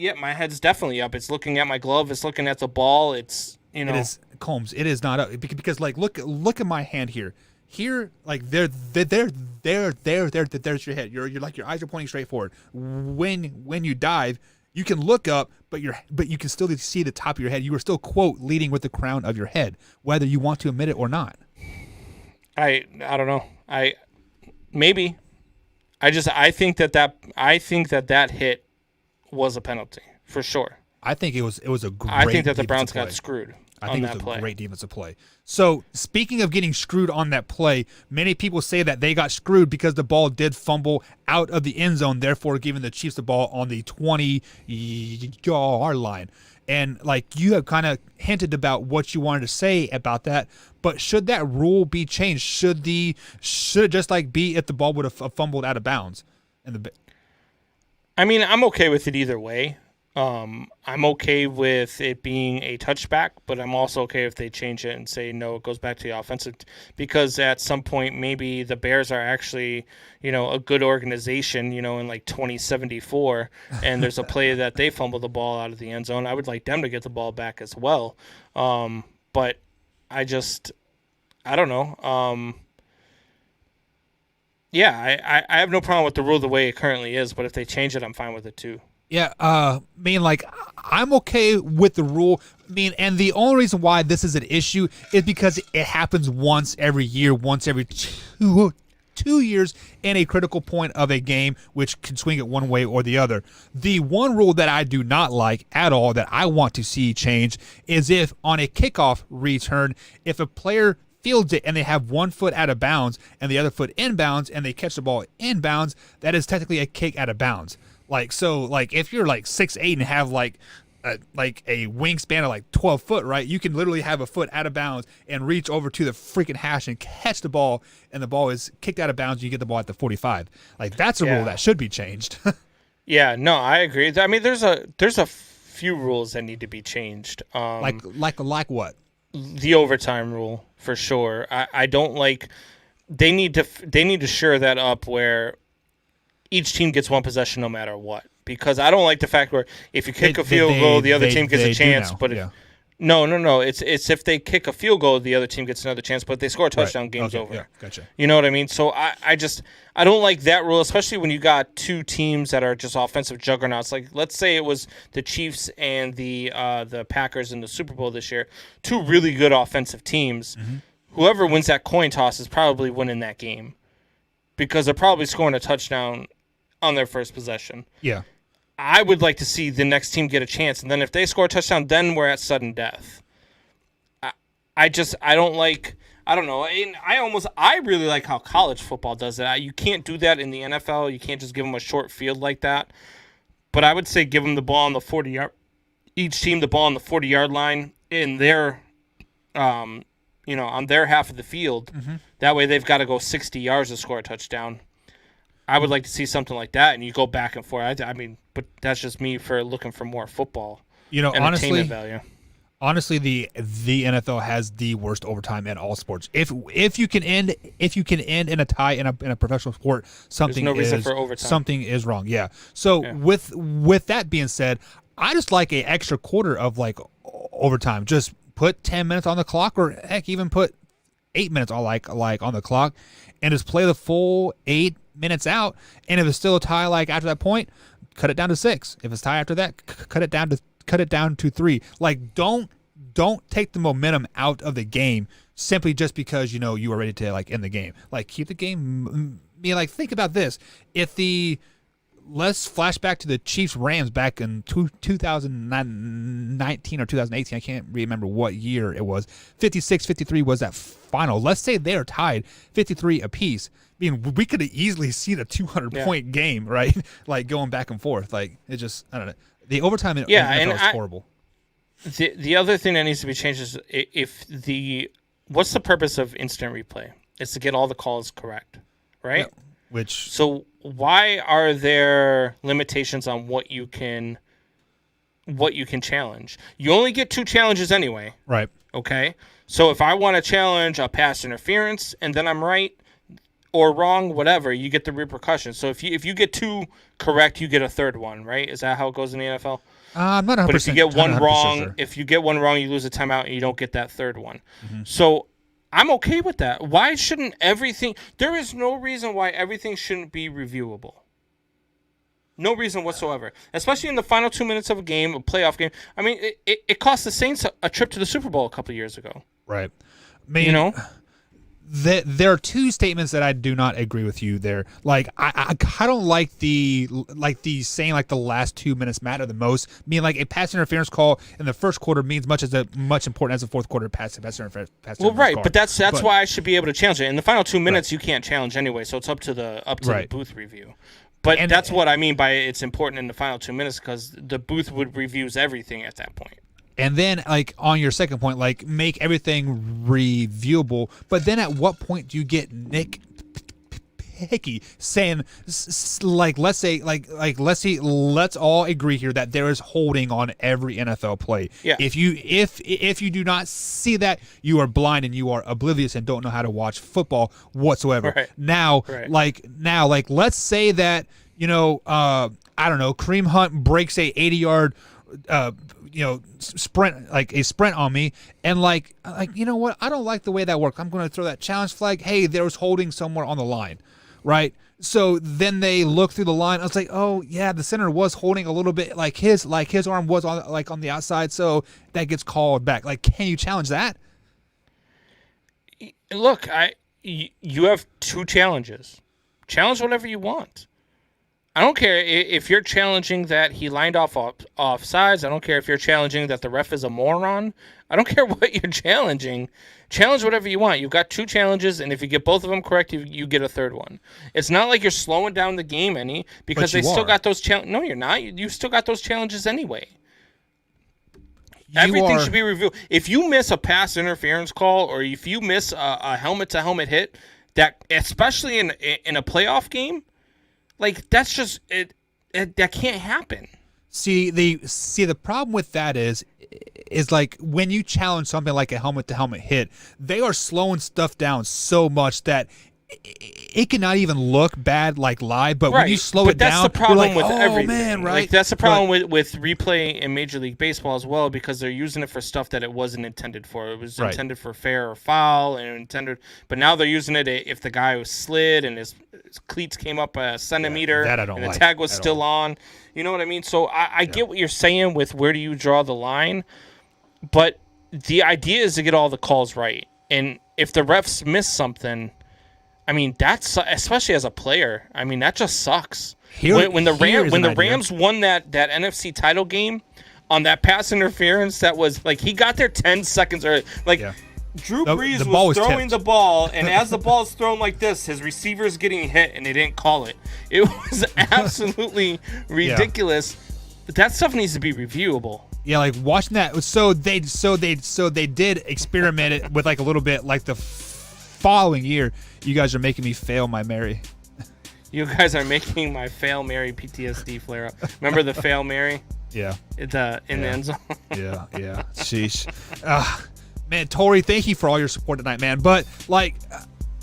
definitely up. It's looking at my glove. It's looking at the ball. It's It is, Combs. It is not up because like look at my hand here. Here, like there's your head. You're like your eyes are pointing straight forward. When you dive, you can look up, but you can still see the top of your head. You are still, quote, leading with the crown of your head, whether you want to admit it or not. I don't know. I think that hit was a penalty for sure. I think it was a great. I think that the Browns got screwed. I think it was a great defensive play. So speaking of getting screwed on that play, many people say that they got screwed because the ball did fumble out of the end zone, therefore giving the Chiefs the ball on the 20-yard line. And like you have kind of hinted about what you wanted to say about that, but should that rule be changed? Should it just like be if the ball would have fumbled out of bounds? I mean, I'm okay with it either way. I'm okay with it being a touchback, but I'm also okay if they change it and say, no, it goes back to the offensive, because at some point, maybe the Bears are actually, a good organization, in like 2074, and there's a play that they fumble the ball out of the end zone. I would like them to get the ball back as well. But I don't know. Yeah, I have no problem with the rule the way it currently is, but if they change it, I'm fine with it too. Yeah, I'm okay with the rule. And the only reason why this is an issue is because it happens once every year, once every two years in a critical point of a game, which can swing it one way or the other. The one rule that I do not like at all, that I want to see change, is if on a kickoff return, if a player fields it and they have 1 foot out of bounds and the other foot inbounds and they catch the ball inbounds, that is technically a kick out of bounds. If you're like 6'8" and have like a wingspan of like 12 foot, right? You can literally have a foot out of bounds and reach over to the freaking hash and catch the ball, and the ball is kicked out of bounds. You get the ball at the 45. Like, that's a rule that should be changed. Yeah, no, I agree. I mean, there's a few rules that need to be changed. Like what? The overtime rule for sure. I don't like. They need to shore that up where each team gets one possession no matter what. Because I don't like the fact where if you kick a field goal, the other team gets a chance. But no, it's if they kick a field goal, the other team gets another chance. But if they score a touchdown, game's over. Yeah, gotcha. You know what I mean? So I don't like that rule, especially when you got two teams that are just offensive juggernauts. Like, let's say it was the Chiefs and the Packers in the Super Bowl this year, two really good offensive teams. Mm-hmm. Whoever wins that coin toss is probably winning that game because they're probably scoring a touchdown on their first possession. Yeah. I would like to see the next team get a chance, and then if they score a touchdown, then we're at sudden death. I don't know. I really like how college football does that. You can't do that in the NFL. You can't just give them a short field like that. But I would say give them the ball on the 40-yard, each team the ball on the 40-yard line in their, on their half of the field. Mm-hmm. That way they've got to go 60 yards to score a touchdown. I would like to see something like that, and you go back and forth. I mean, but that's just me for looking for more football. Entertainment value. Honestly, the NFL has the worst overtime in all sports. If you can end in a tie in a professional sport, something is wrong. Yeah. So with that being said, I just like an extra quarter of like overtime. Just put 10 minutes on the clock, or heck, even put 8 minutes on like on the clock, and just play the full 8 minutes out. And if it's still a tie, like after that point, cut it down to 6. If it's tie after that, cut it down to 3. Like, don't take the momentum out of the game simply just because you are ready to like end the game. Like, keep the game. Think about this. Let's flash back to the Chiefs Rams back in 2019 or 2018. I can't remember what year it was. 56-53 was that final. Let's say they're tied 53 apiece. I mean, we could have easily seen a 200-point game, right? Like, going back and forth. Like, it just, I don't know. The overtime in NFL is horrible. The other thing that needs to be changed is what's the purpose of instant replay? It's to get all the calls correct, right? Yeah, so why are there limitations on what you can challenge? You only get 2 challenges anyway. Right. Okay. So if I want to challenge a pass interference and then I'm right or wrong, whatever, you get the repercussions. So if you get 2 correct, you get a third one, right? Is that how it goes in the NFL? I'm not 100%. But if you get one wrong, sure. If you get one wrong, you lose a timeout and you don't get that third one. Mm-hmm. So I'm okay with that. Why shouldn't everything? There is no reason why everything shouldn't be reviewable. No reason whatsoever. Especially in the final 2 minutes of a game, a playoff game. I mean, it cost the Saints a trip to the Super Bowl a couple of years ago. Right. there are two statements that I do not agree with you there. Like I don't like the saying like the last 2 minutes matter the most. Meaning like a pass interference call in the first quarter means much important as a fourth quarter pass interference. Well, right, call. but that's why I should be able to challenge it. In the final 2 minutes, you can't challenge anyway, so it's up to the booth review. But that's what I mean by it's important in the final 2 minutes, because the booth would reviews everything at that point. And then, like, on your second point, like, make everything reviewable. But then at what point do you get Nick Hickey saying, like, let's all agree here that there is holding on every NFL play. Yeah. If you do not see that, you are blind and you are oblivious and don't know how to watch football whatsoever. Right. Now, let's say that, I don't know, Kareem Hunt breaks a 80-yard sprint, like a sprint on me, and like you know what, I don't like the way that worked. I'm going to throw that challenge flag. Hey, there was holding somewhere on the line, right? So then they look through the line. I was like, oh yeah, the center was holding a little bit, like his arm was on the outside, so that gets called back. Like, can you challenge that? Look, you have two challenges. Challenge whatever you want. I don't care if you're challenging that he lined off sides. I don't care if you're challenging that the ref is a moron. I don't care what you're challenging. Challenge whatever you want. You've got two challenges, and if you get both of them correct, you get a third one. It's not like you're slowing down the game any, because they still got those challenges. No, you're not. You still got those challenges anyway. Everything should be reviewed. If you miss a pass interference call, or if you miss a helmet-to-helmet hit, that especially in a playoff game, like, that's just it. That can't happen. See the problem with that is like when you challenge something like a helmet-to-helmet hit, they are slowing stuff down so much that it cannot even look bad like live. But when you slow it down, that's the problem you're like, with everything. Man, right? Like, that's the problem with replay in Major League Baseball as well, because they're using it for stuff that it wasn't intended for. It was intended for fair or foul, but now they're using it if the guy was slid and his cleats came up a centimeter and the tag was still on. You know what I mean? So I get what you're saying with where do you draw the line, but the idea is to get all the calls right. And if the refs miss something, I mean, that's, especially as a player, I mean, that just sucks. When the Rams won that NFC title game on that pass interference, that was like, he got there 10 seconds early. Drew Brees was throwing the ball, and as the ball is thrown like this, his receiver's getting hit, and they didn't call it. It was absolutely ridiculous. But that stuff needs to be reviewable. Yeah, like watching that. So they did experiment it with like a little bit, like the following year. You guys are making me fail my Mary. You guys are making my fail Mary PTSD flare up. Remember the fail Mary? Yeah. In the end zone. Yeah. Sheesh. Man, Tori, thank you for all your support tonight, man. But, like,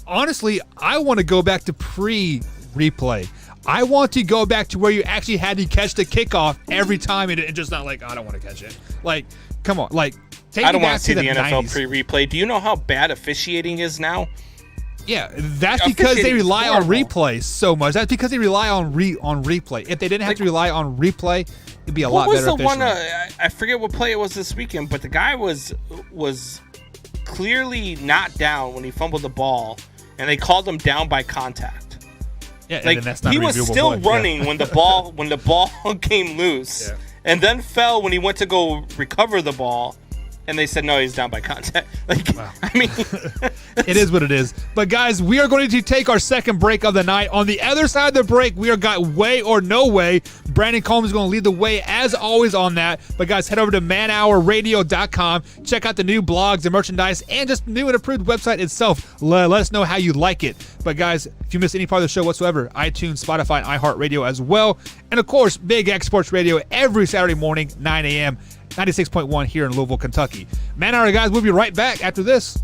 honestly, I want to go back to pre-replay. I want to go back to where you actually had to catch the kickoff every time and just not like, I don't want to catch it. Like, come on. Like, I don't want to see the NFL 90s. Pre-replay. Do you know how bad officiating is now? Yeah, that's because they rely on replay so much. That's because they rely on replay. If they didn't have to rely on replay, it'd be a lot better. What was the one? I forget what play it was this weekend, but the guy was clearly not down when he fumbled the ball, and they called him down by contact. Yeah, like, that's not he was still running when the ball came loose, and then fell when he went to go recover the ball. And they said, no, he's down by contact. Like, wow. I mean, it is what it is. But, guys, we are going to take our second break of the night. On the other side of the break, we are got way or no way. Brandon Combs is going to lead the way, as always, on that. But, guys, head over to manhourradio.com. Check out the new blogs and merchandise and just new and improved website itself. Let us know how you like it. But, guys, if you missed any part of the show whatsoever, iTunes, Spotify, and iHeartRadio as well. And, of course, Big X Sports Radio every Saturday morning, 9 a.m., 96.1 here in Louisville, Kentucky. Man Hour, guys, we'll be right back after this.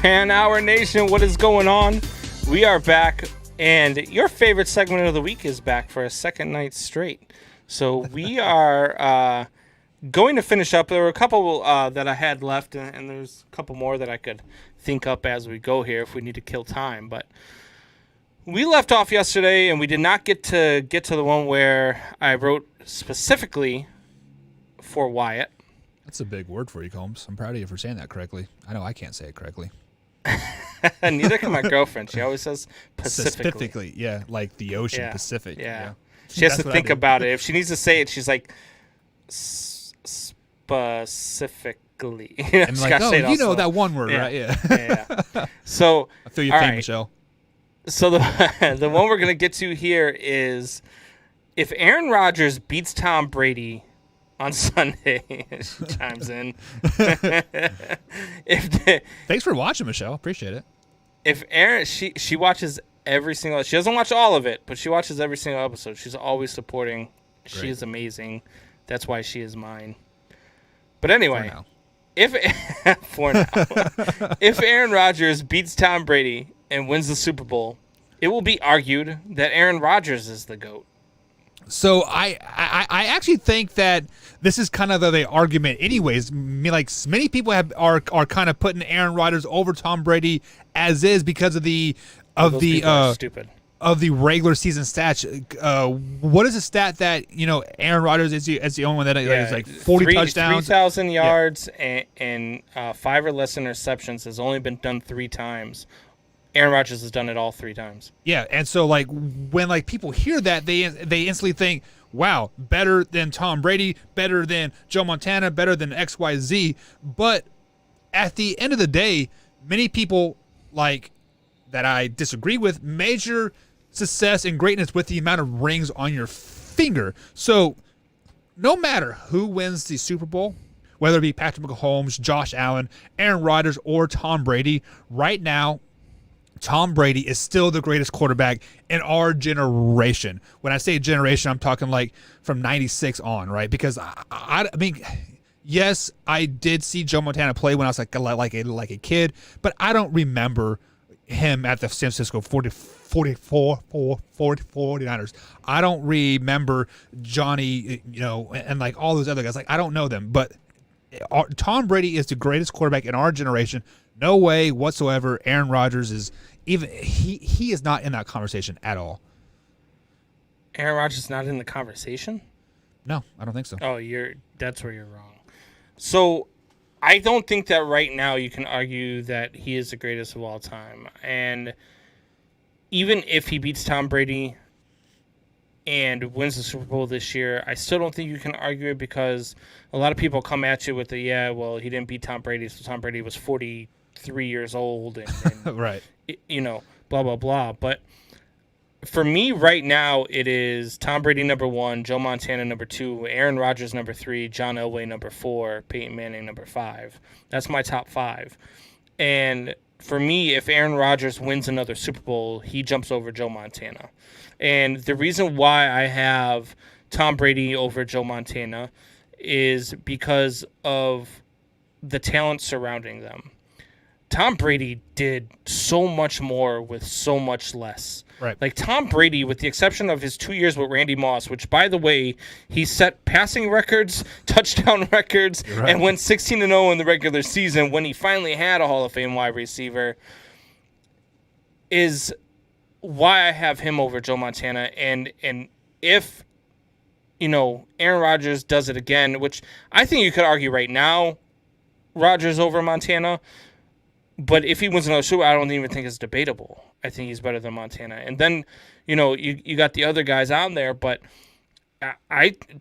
Man Hour Nation, what is going on? We are back, and your favorite segment of the week is back for a second night straight. So we are going to finish up. There were a couple that I had left, and there's a couple more that I could think up as we go here if we need to kill time. But we left off yesterday, and we did not get to the one where I wrote specifically for Wyatt. That's a big word for you, Combs. I'm proud of you for saying that correctly. I know I can't say it correctly. Neither can my girlfriend. She always says Pacifically. Specifically, yeah, like the ocean, Yeah, Pacific. yeah. She has to think about it. If she needs to say it, she's like, specifically. And like, oh, you know that one word, Yeah. right? Yeah. Yeah. So, I feel your all pain, right. Michelle. So the one we're gonna get to here is if Aaron Rodgers beats Tom Brady on Sunday. She chimes in. Thanks for watching, Michelle. Appreciate it. If Aaron, she watches every single. She doesn't watch all of it, but she watches every single episode. She's always supporting. She Great. is amazing. That's why she is mine. But anyway, if Aaron Rodgers beats Tom Brady and wins the Super Bowl, it will be argued that Aaron Rodgers is the GOAT. So I actually think that this is kind of the argument anyways. I mean, like many people are kind of putting Aaron Rodgers over Tom Brady as is because of the Those people are stupid. Of the regular season stats. What is the stat that Aaron Rodgers is the only one that is like 40 touchdowns, 3,000 yards, and 5 or less interceptions has only been done 3 times. Aaron Rodgers has done it all 3 times. Yeah, and so like when like people hear that, they instantly think, wow, better than Tom Brady, better than Joe Montana, better than XYZ. But at the end of the day, many people like that I disagree with measure success and greatness with the amount of rings on your finger. So no matter who wins the Super Bowl, whether it be Patrick Mahomes, Josh Allen, Aaron Rodgers, or Tom Brady, right now, Tom Brady is still the greatest quarterback in our generation. When I say generation, I'm talking like from 96 on, right? Because I mean, yes, I did see Joe Montana play when I was like a kid, but I don't remember him at the San Francisco 49ers. I don't remember Johnny, and like all those other guys. Like I don't know them, but Tom Brady is the greatest quarterback in our generation. No way whatsoever. Aaron Rodgers is even he is not in that conversation at all. Aaron Rodgers is not in the conversation? No, I don't think so. Oh, that's where you're wrong. So I don't think that right now you can argue that he is the greatest of all time. And even if he beats Tom Brady and wins the Super Bowl this year, I still don't think you can argue it because a lot of people come at you with he didn't beat Tom Brady, so Tom Brady was 43 years old and right. Blah, blah, blah. But for me right now, it is Tom Brady number 1, Joe Montana number 2, Aaron Rodgers number 3, John Elway number 4, Peyton Manning number 5. That's my top 5. And for me, if Aaron Rodgers wins another Super Bowl, he jumps over Joe Montana. And the reason why I have Tom Brady over Joe Montana is because of the talent surrounding them. Tom Brady did so much more with so much less. Right. Like Tom Brady, with the exception of his 2 years with Randy Moss, which, by the way, he set passing records, touchdown records, Right. and went 16-0 in the regular season when he finally had a Hall of Fame wide receiver, is why I have him over Joe Montana. And if, Aaron Rodgers does it again, which I think you could argue right now, Rodgers over Montana. But if he wins another Super Bowl, I don't even think it's debatable. I think he's better than Montana. And then, you got the other guys on there, but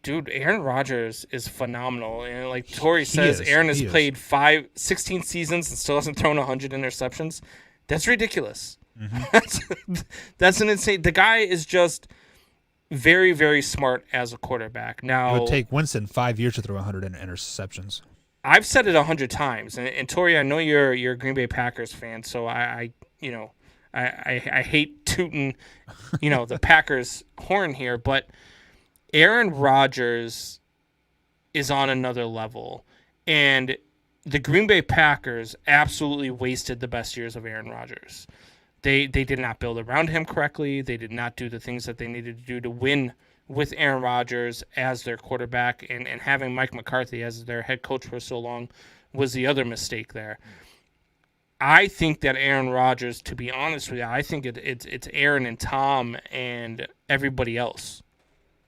dude, Aaron Rodgers is phenomenal. And like Tori says, Aaron has played 16 seasons and still hasn't thrown 100 interceptions. That's ridiculous. Mm-hmm. That's an insane. The guy is just very, very smart as a quarterback. Now, It would take Winston 5 years to throw 100 interceptions. I've said it 100 times, and Tori, I know you're a Green Bay Packers fan, so I hate tooting, the Packers horn here, but Aaron Rodgers is on another level, and the Green Bay Packers absolutely wasted the best years of Aaron Rodgers. They did not build around him correctly. They did not do the things that they needed to do to win with Aaron Rodgers as their quarterback, and having Mike McCarthy as their head coach for so long was the other mistake there. I think that Aaron Rodgers, to be honest with you, I think it's Aaron and Tom and everybody else.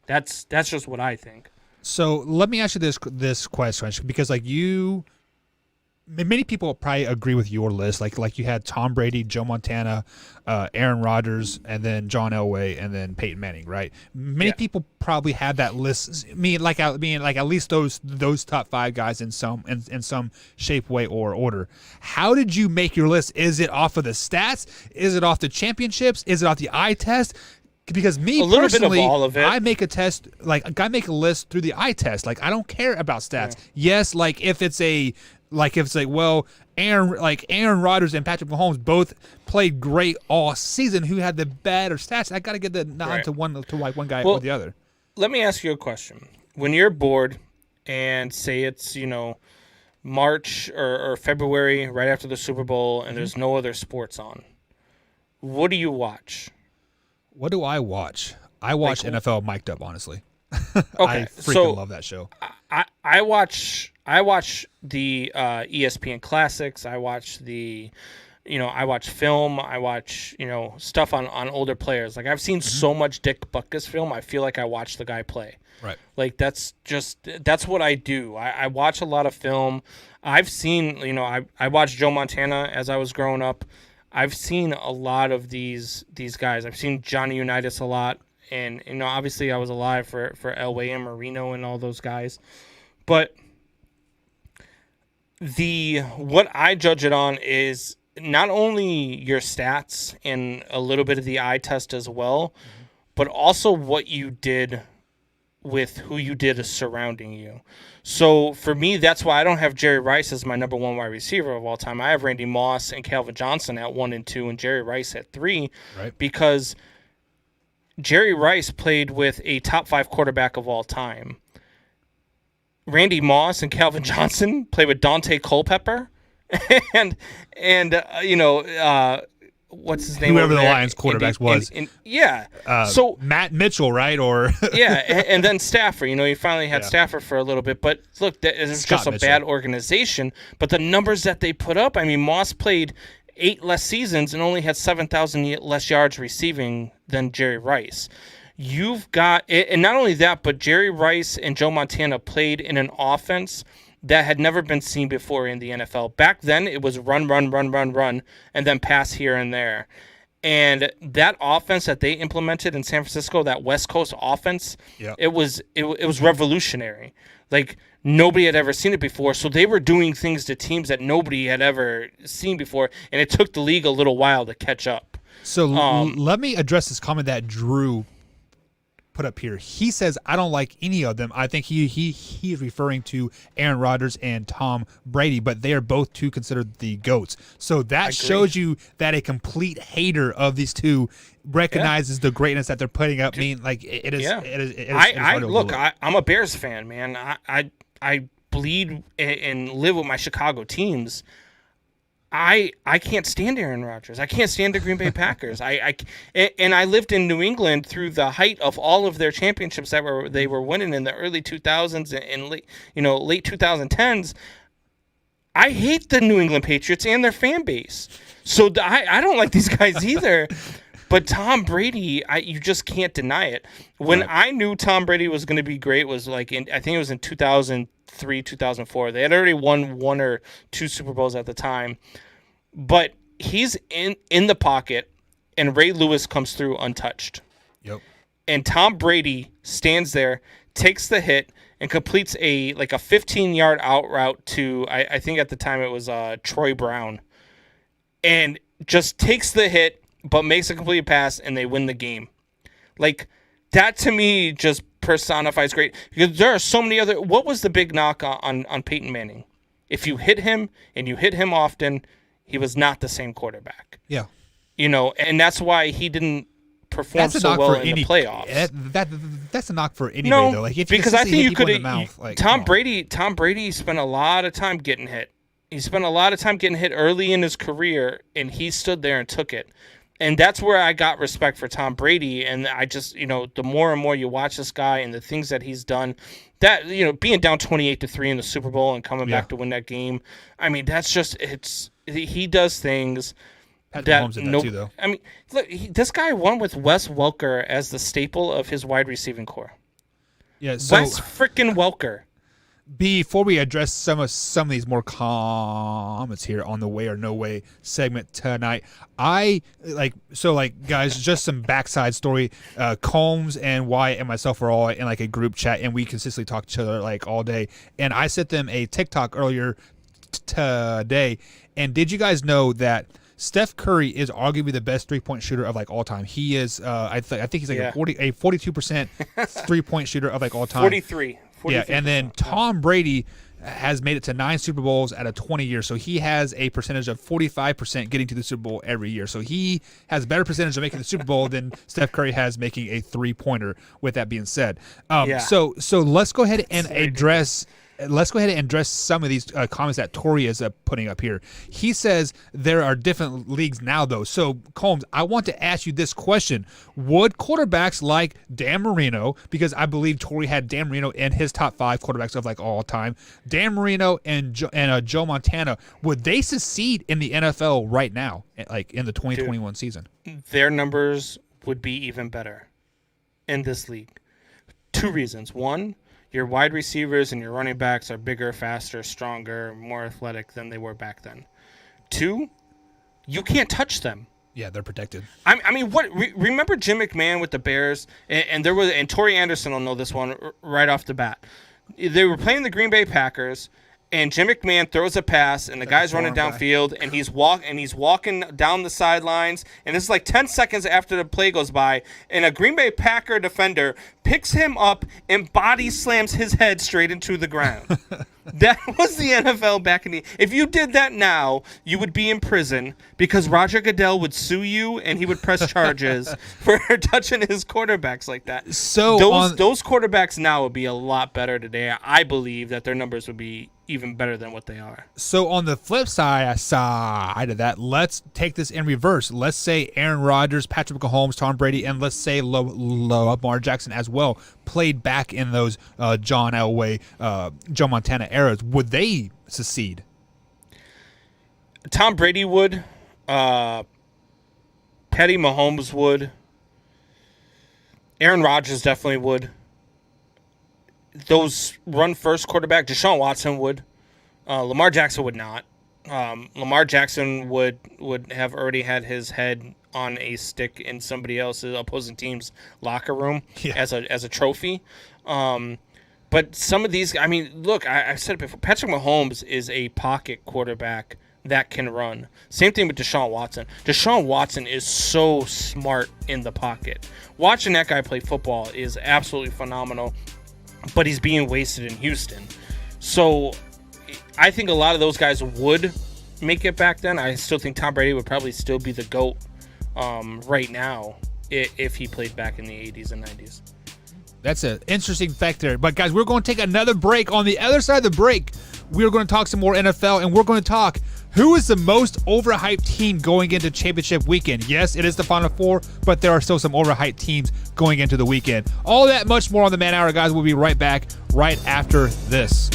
That's just what I think. So let me ask you this question, because many people probably agree with your list. Like you had Tom Brady, Joe Montana, Aaron Rodgers, and then John Elway, and then Peyton Manning, right? Many people probably had that list. Meaning at least those top 5 guys in some shape, way, or order. How did you make your list? Is it off of the stats? Is it off the championships? Is it off the eye test? Because me personally, all of it. I make a test, I make a list through the eye test. Like, I don't care about stats. Yeah. Yes, if it's Aaron Rodgers and Patrick Mahomes both played great all season, who had the better stats? I got to get the nod to one guy or the other. Let me ask you a question. When you're bored and say it's, March or February right after the Super Bowl and there's no other sports on, what do you watch? What do I watch? I watch NFL Mic'd Up, honestly. Okay, I freaking love that show. I watch the ESPN classics. I watch I watch film. I watch, stuff on older players. Like, I've seen so much Dick Butkus film, I feel like I watch the guy play. Right. Like, that's what I do. I watch a lot of film. I've seen, I watched Joe Montana as I was growing up. I've seen a lot of these guys. I've seen Johnny Unitas a lot. And, obviously I was alive for Elway and Marino and all those guys. But what I judge it on is not only your stats and a little bit of the eye test as well, but also what you did with who you did surrounding you. So for me, that's why I don't have Jerry Rice as my number 1 wide receiver of all time. I have Randy Moss and Calvin Johnson at 1 and 2 and Jerry Rice at 3, right? Because Jerry Rice played with a top 5 quarterback of all time. Randy Moss and Calvin Johnson played with Dante Culpepper and what's his name? Whoever the Lions quarterbacks was. So Matt Mitchell, right? Or and then Stafford. You finally had Stafford for a little bit. But look, it's just a bad organization. But the numbers that they put up, I mean, Moss played 8 less seasons and only had 7,000 less yards receiving than Jerry Rice. You've got, and not only that, but Jerry Rice and Joe Montana played in an offense that had never been seen before in the NFL. Back then, it was run, and then pass here and there. And that offense that they implemented in San Francisco, that West Coast offense, it was revolutionary. Like, nobody had ever seen it before. So they were doing things to teams that nobody had ever seen before, and it took the league a little while to catch up. So let me address this comment that Drew put up here. He says, I don't like any of them. I think he is referring to Aaron Rodgers and Tom Brady, but they are both two considered the GOATs. So that shows you that a complete hater of these two recognizes the greatness that they're putting up. I mean, like, it is. I'm a Bears fan, man. I bleed and live with my Chicago teams. I can't stand Aaron Rodgers. I can't stand the Green Bay Packers. And I lived in New England through the height of all of their championships that they were winning in the early 2000s and late 2010s. I hate the New England Patriots and their fan base. So I don't like these guys either. But Tom Brady, you just can't deny it. When I knew Tom Brady was going to be great was I think it was in 2003, 2004. They had already won 1 or 2 Super Bowls at the time. But he's in the pocket, and Ray Lewis comes through untouched. Yep. And Tom Brady stands there, takes the hit, and completes a 15-yard out route to, I think at the time it was Troy Brown. And just takes the hit, but makes a complete pass, and they win the game. That to me just personifies great. Because there are so many other... What was the big knock on Peyton Manning? If you hit him, and you hit him often, he was not the same quarterback. Yeah. And that's why he didn't perform so well in the playoffs. That's a knock for anybody, though. Because I think you could... Tom Brady spent a lot of time getting hit. He spent a lot of time getting hit early in his career, and he stood there and took it. And that's where I got respect for Tom Brady. And I just, the more and more you watch this guy and the things that he's done, that, being down 28-3 in the Super Bowl and coming back to win that game. I mean, that's just, he does things Patrick Mahomes did that too, though. I mean, look, this guy won with Wes Welker as the staple of his wide receiving core. Yeah, so Wes freaking Welker. Before we address some of these more comments here on the Way or No Way segment tonight, guys, just some backside story. Combs and Wyatt and myself are all in a group chat, and we consistently talk to each other all day. And I sent them a TikTok earlier today. And did you guys know that Steph Curry is arguably the best 3-point shooter of all time? He is. I think he's a 42% 3-point shooter of all time. 43. Yeah, and then Tom Brady has made it to 9 Super Bowls out of 20 years, so he has a percentage of 45% getting to the Super Bowl every year. So he has a better percentage of making the Super Bowl than Steph Curry has making a 3-pointer. With that being said, so let's go ahead and address. Let's go ahead and address some of these comments that Tori is putting up here. He says there are different leagues now, though. So, Combs, I want to ask you this question. Would quarterbacks like Dan Marino, because I believe Tori had Dan Marino in his top 5 quarterbacks of all time, Dan Marino and Joe Montana, would they succeed in the NFL right now, in the 2021 season? Their numbers would be even better in this league. 2 reasons. One, your wide receivers and your running backs are bigger, faster, stronger, more athletic than they were back then. 2, you can't touch them. Yeah, they're protected. I mean, what? Remember Jim McMahon with the Bears, and Torrey Anderson will know this one right off the bat. They were playing the Green Bay Packers, and Jim McMahon throws a pass, and the guy's running downfield, and he's walking down the sidelines, and this is 10 seconds after the play goes by, and a Green Bay Packer defender picks him up and body slams his head straight into the ground. That was the NFL back in the... If you did that now, you would be in prison because Roger Goodell would sue you and he would press charges for touching his quarterbacks like that. So those quarterbacks now would be a lot better today. I believe that their numbers would be even better than what they are. So on the flip side of that, let's take this in reverse. Let's say Aaron Rodgers, Patrick Mahomes, Tom Brady, and let's say Lamar Jackson as well played back in those John Elway, Joe Montana eras. Would they succeed? Tom Brady would. Patty Mahomes would. Aaron Rodgers definitely would. Those run-first quarterback, Deshaun Watson would. Lamar Jackson would not. Lamar Jackson would have already had his head on a stick in somebody else's opposing team's locker room as a trophy. But some of these, I mean, look, I said it before, Patrick Mahomes is a pocket quarterback that can run. Same thing with Deshaun Watson. Deshaun Watson is so smart in the pocket. Watching that guy play football is absolutely phenomenal, but he's being wasted in Houston. So I think a lot of those guys would make it back then. I still think Tom Brady would probably still be the GOAT right now if he played back in the 80s and 90s. That's an interesting fact there. But, guys, we're going to take another break. On the other side of the break, we're going to talk some more NFL, and we're going to talk Who is the most overhyped team going into championship weekend? Yes, it is the Final Four, but there are still some overhyped teams going into the weekend. All that much more on the Man Hour, guys. We'll be right back right after this.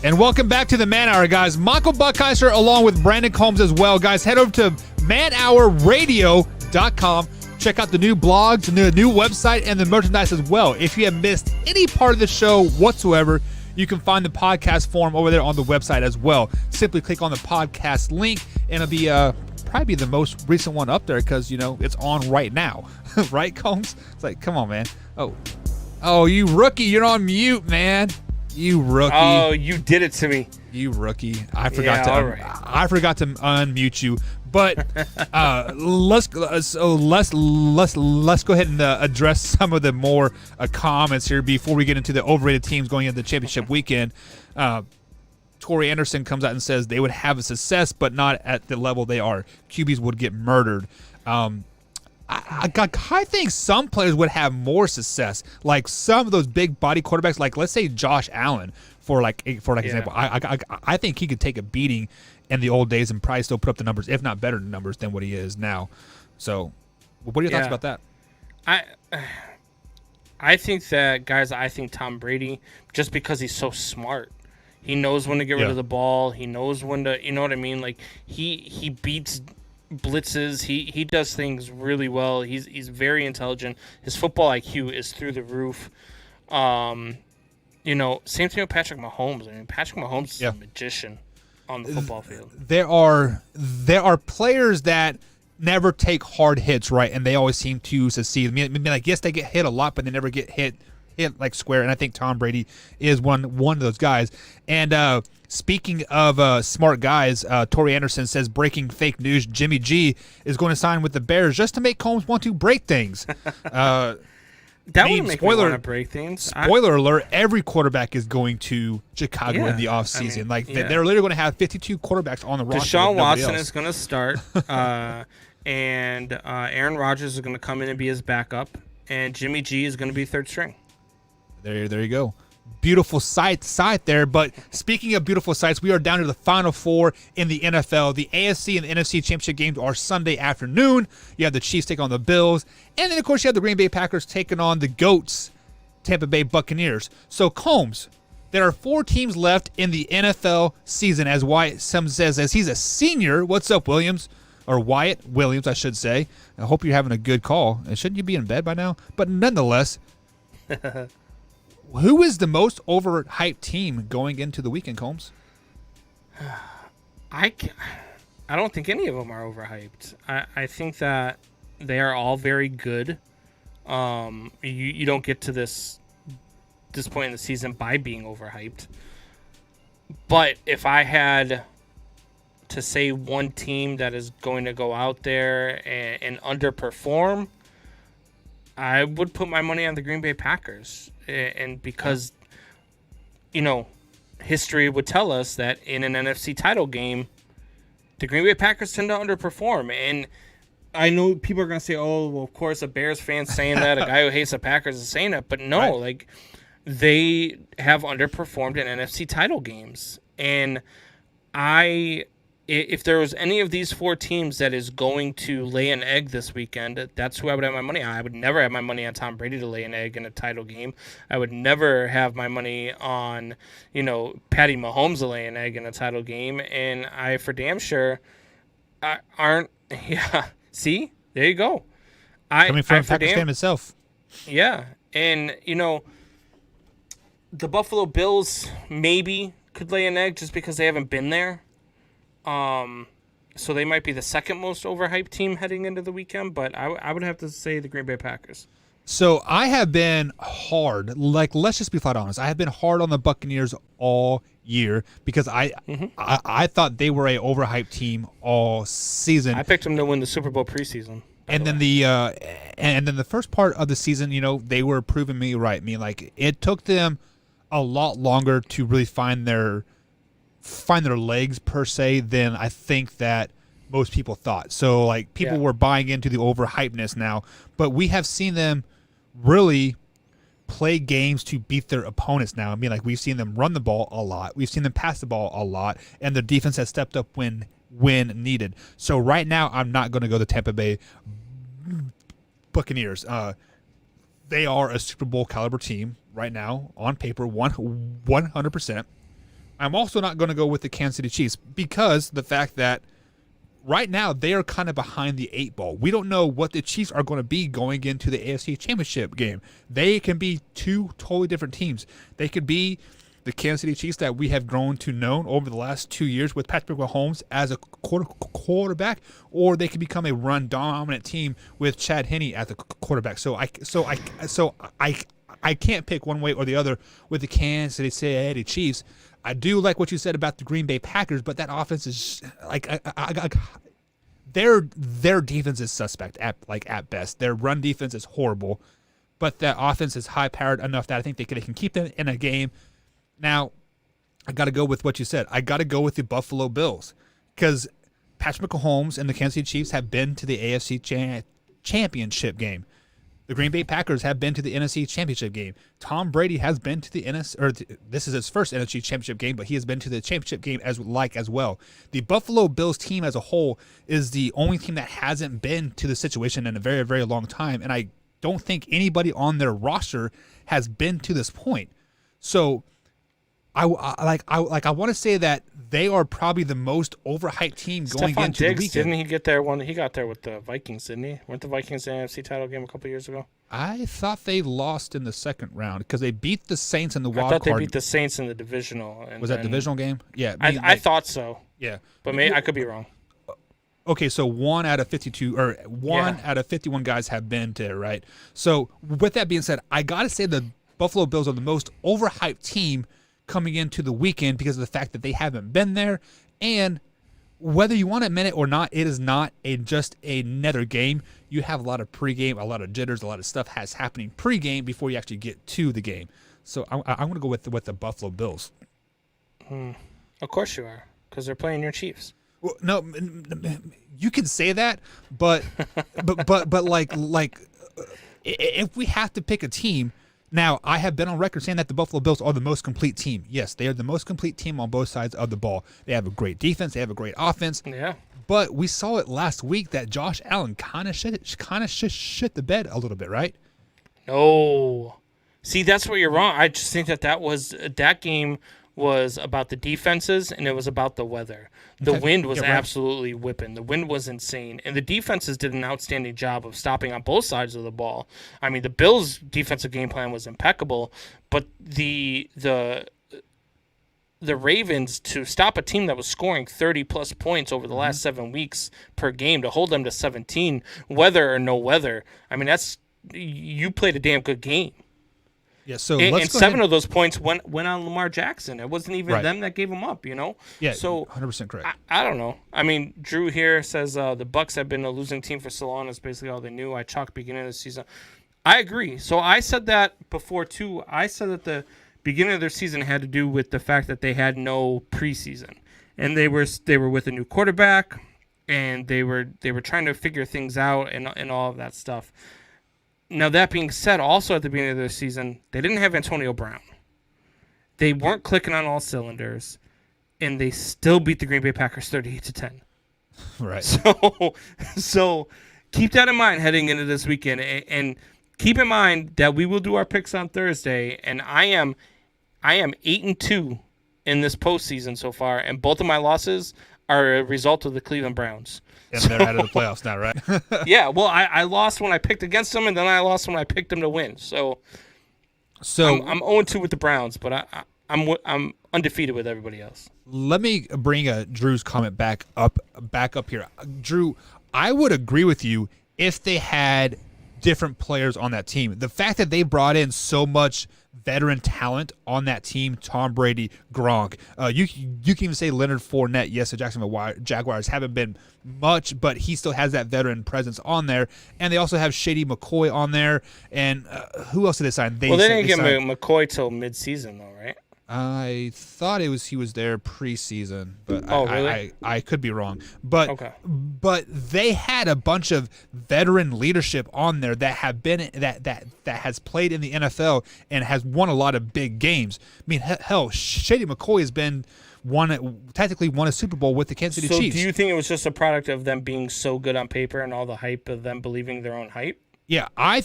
And welcome back to the Man Hour, guys. Michael Buckheiser along with Brandon Combs as well. Guys, head over to manhourradio.com. Check out the new blogs, the new website, and the merchandise as well. If you have missed any part of the show whatsoever, you can find the podcast form over there on the website as well. Simply click on the podcast link, and it'll be probably be the most recent one up there because, you know, it's on right now. Right, Combs? It's like, come on, man. Oh, you rookie. You're on mute, man. You rookie. Oh, you did it to me. You rookie. I forgot to unmute you. But let's go ahead and address some of the more comments here before we get into the overrated teams going into the championship weekend. Tori Anderson comes out and says they would have a success, but not at the level they are. QBs would get murdered. I think some players would have more success, like some of those big body quarterbacks, like let's say Josh Allen, for example. I think he could take a beating in the old days and probably still put up the numbers, if not better numbers than what he is now. So, what are your thoughts about that? I think that, guys, I think Tom Brady, just because he's so smart, he knows when to get rid of the ball. He knows when to, you know what I mean? Like he beats blitzes. He does things really well. He's very intelligent. His football IQ is through the roof. You know, same thing with Patrick Mahomes. I mean, Patrick Mahomes is a magician on the football field. There are players that never take hard hits, right? And they always seem to succeed. I mean, like, yes, they get hit a lot, but they never get hit like square. And I think Tom Brady is one of those guys. And speaking of smart guys, Tori Anderson says, breaking fake news, Jimmy G is going to sign with the Bears just to make Combs want to break things. That would make me want to break things. Spoiler alert, every quarterback is going to Chicago in the offseason. They're literally going to have 52 quarterbacks on the roster. Deshaun Watson is going to start, and Aaron Rodgers is going to come in and be his backup, and Jimmy G is going to be third string. There you go. Beautiful sight there. But speaking of beautiful sights, we are down to the Final Four in the NFL. The AFC and the NFC championship games are Sunday afternoon. You have the Chiefs taking on the Bills. And then, of course, you have the Green Bay Packers taking on the GOATs, Tampa Bay Buccaneers. So, Combs, there are 4 teams left in the NFL season, as Wyatt Sims says, as he's a senior. What's up, Williams? Or Wyatt Williams, I should say. I hope you're having a good call. And shouldn't you be in bed by now? But nonetheless, who is the most overhyped team going into the weekend, Combs? I don't think any of them are overhyped. I think that they are all very good. You don't get to this point in the season by being overhyped. But if I had to say one team that is going to go out there and underperform, I would put my money on the Green Bay Packers. And because, you know, history would tell us that in an NFC title game, the Green Bay Packers tend to underperform. And I know people are going to say, oh, well, of course, a Bears fan saying that, a guy who hates the Packers is saying that. But no, like, they have underperformed in NFC title games. And if there was any of these 4 teams that is going to lay an egg this weekend, that's who I would have my money on. I would never have my money on Tom Brady to lay an egg in a title game. I would never have my money on, Patty Mahomes to lay an egg in a title game. And I, for damn sure, aren't. Yeah. See? There you go. Coming from Packers fan himself. Yeah. And, the Buffalo Bills maybe could lay an egg just because they haven't been there. So they might be the second most overhyped team heading into the weekend, but I would have to say the Green Bay Packers. So I have been hard. Like, let's just be flat honest. I have been hard on the Buccaneers all year because I thought they were a overhyped team all season. I picked them to win the Super Bowl preseason. And then the first part of the season, they were proving me right. I mean, like, it took them a lot longer to really find their legs per se than I think that most people thought. So, like, people were buying into the overhypeness now, but we have seen them really play games to beat their opponents now. I mean, like, we've seen them run the ball a lot. We've seen them pass the ball a lot, and their defense has stepped up when needed. So right now, I'm not going to go the Tampa Bay Buccaneers. They are a Super Bowl caliber team right now on paper, 100%. I'm also not going to go with the Kansas City Chiefs because the fact that right now they are kind of behind the 8 ball. We don't know what the Chiefs are going to be going into the AFC Championship game. They can be two totally different teams. They could be the Kansas City Chiefs that we have grown to know over the last 2 years with Patrick Mahomes as a quarterback, or they could become a run dominant team with Chad Henne at the quarterback. So I can't pick one way or the other with the Kansas City Chiefs. I do like what you said about the Green Bay Packers, but that offense is like their defense is suspect at best. Their run defense is horrible, but that offense is high powered enough that I think they can keep them in a game. Now, I got to go with what you said. I got to go with the Buffalo Bills because Patrick Mahomes and the Kansas City Chiefs have been to the AFC Championship game. The Green Bay Packers have been to the NFC Championship game. Tom Brady has been to the this is his first NFC Championship game, but he has been to the championship game as well. The Buffalo Bills team as a whole is the only team that hasn't been to the situation in a very, very long time, and I don't think anybody on their roster has been to this point. So I want to say that they are probably the most overhyped team going Stephon into Diggs, the weekend. didn't he get there? He got there with the Vikings, didn't he? Weren't the Vikings in the NFC title game a couple years ago? I thought they lost in the second round because they beat the Saints in the wild I thought card. they beat the Saints in the divisional. And Was that divisional game? Yeah, I thought so. Yeah, but maybe I could be wrong. Okay, so 1 out of 52 or 1 out of 51 guys have been to it, right? So with that being said, I gotta say the Buffalo Bills are the most overhyped team coming into the weekend because of the fact that they haven't been there, and whether you want to admit it or not, it is not just another game. You have a lot of pregame, a lot of jitters, a lot of stuff has happening pregame before you actually get to the game. So I'm going to go with the Buffalo Bills. Of course you are, because they're playing your Chiefs. Well, no, you can say that, but like if we have to pick a team. Now, I have been on record saying that the Buffalo Bills are the most complete team. Yes, they are the most complete team on both sides of the ball. They have a great defense. They have a great offense. Yeah. But we saw it last week that Josh Allen kind of shit the bed a little bit, right? No. See, that's where you're wrong. I just think that game was about the defenses and it was about the weather. The wind was absolutely whipping. The wind was insane. And the defenses did an outstanding job of stopping on both sides of the ball. I mean, the Bills' defensive game plan was impeccable, but the Ravens, to stop a team that was scoring 30-plus points over the last 7 weeks per game, to hold them to 17, weather or no weather, I mean, you played a damn good game. Yeah, so and 7 of those points went on Lamar Jackson. It wasn't even them that gave him up, Yeah, so 100% correct. I don't know. I mean, Drew here says the Bucs have been a losing team for so long. That's basically all they knew. I chalked beginning of the season. I agree. So I said that before too. I said that the beginning of their season had to do with the fact that they had no preseason, and they were with a new quarterback, and they were trying to figure things out and all of that stuff. Now, that being said, also at the beginning of their season, they didn't have Antonio Brown. They weren't clicking on all cylinders, and they still beat the Green Bay Packers 38-10. Right. So keep that in mind heading into this weekend, and keep in mind that we will do our picks on Thursday, and I am 8-2 in this postseason so far, and both of my losses are a result of the Cleveland Browns. And they're out of the playoffs now, right? Yeah, well, I lost when I picked against them, and then I lost when I picked them to win. So I'm 0-2 with the Browns, but I'm undefeated with everybody else. Let me bring Drew's comment back up here. Drew, I would agree with you if they had different players on that team. The fact that they brought in so much veteran talent on that team, Tom Brady, Gronk, you can even say Leonard Fournette. Yes, the Jacksonville Jaguars haven't been much, but he still has that veteran presence on there. And they also have Shady McCoy on there. And who else did they sign? They didn't get McCoy till midseason, though, right? I thought he was there preseason, but really? I could be wrong. But okay. But they had a bunch of veteran leadership on there that have been that has played in the NFL and has won a lot of big games. I mean, hell, Shady McCoy has technically won a Super Bowl with the Kansas City Chiefs. So do you think it was just a product of them being so good on paper and all the hype of them believing their own hype? Yeah, I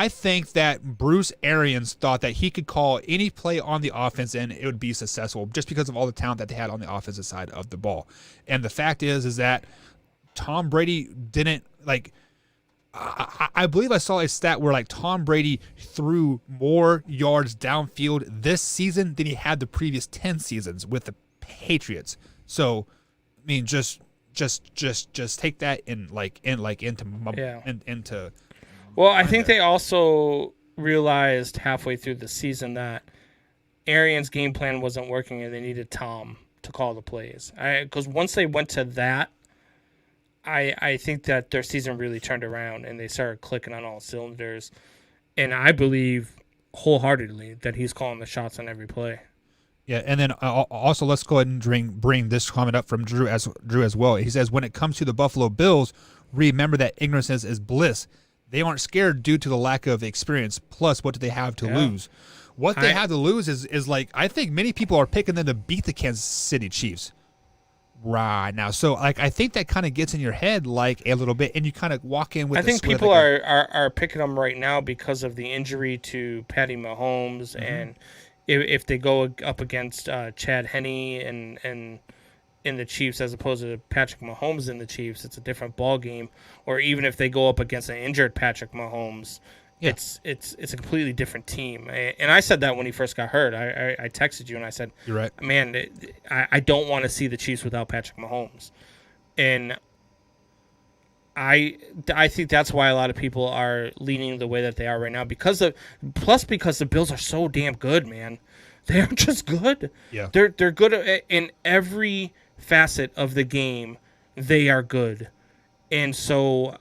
think that Bruce Arians thought that he could call any play on the offense and it would be successful just because of all the talent that they had on the offensive side of the ball. And the fact is that Tom Brady didn't like. I believe I saw a stat where like Tom Brady threw more yards downfield this season than he had the previous 10 seasons with the Patriots. So, I mean, just take that into. Well, I think they also realized halfway through the season that Arians' game plan wasn't working, and they needed Tom to call the plays. Because once they went to that, I think that their season really turned around, and they started clicking on all cylinders. And I believe wholeheartedly that he's calling the shots on every play. Yeah, and then also let's go ahead and bring this comment up from Drew as well. He says, when it comes to the Buffalo Bills, remember that ignorance is bliss. They aren't scared due to the lack of experience. Plus, what do they have to lose? What they have to lose is like, I think many people are picking them to beat the Kansas City Chiefs right now. So, like, I think that kind of gets in your head like a little bit, and you kind of walk in with. I think people are picking them right now because of the injury to Patty Mahomes, and if they go up against Chad Henne and in the Chiefs as opposed to Patrick Mahomes in the Chiefs, it's a different ball game. Or even if they go up against an injured Patrick Mahomes, it's a completely different team. And I said that when he first got hurt. I texted you and I said, "You're right, man. I don't want to see the Chiefs without Patrick Mahomes." And I think that's why a lot of people are leaning the way that they are right now because the Bills are so damn good, man. They are just good. Yeah, they're good in every facet of the game. They are good, and so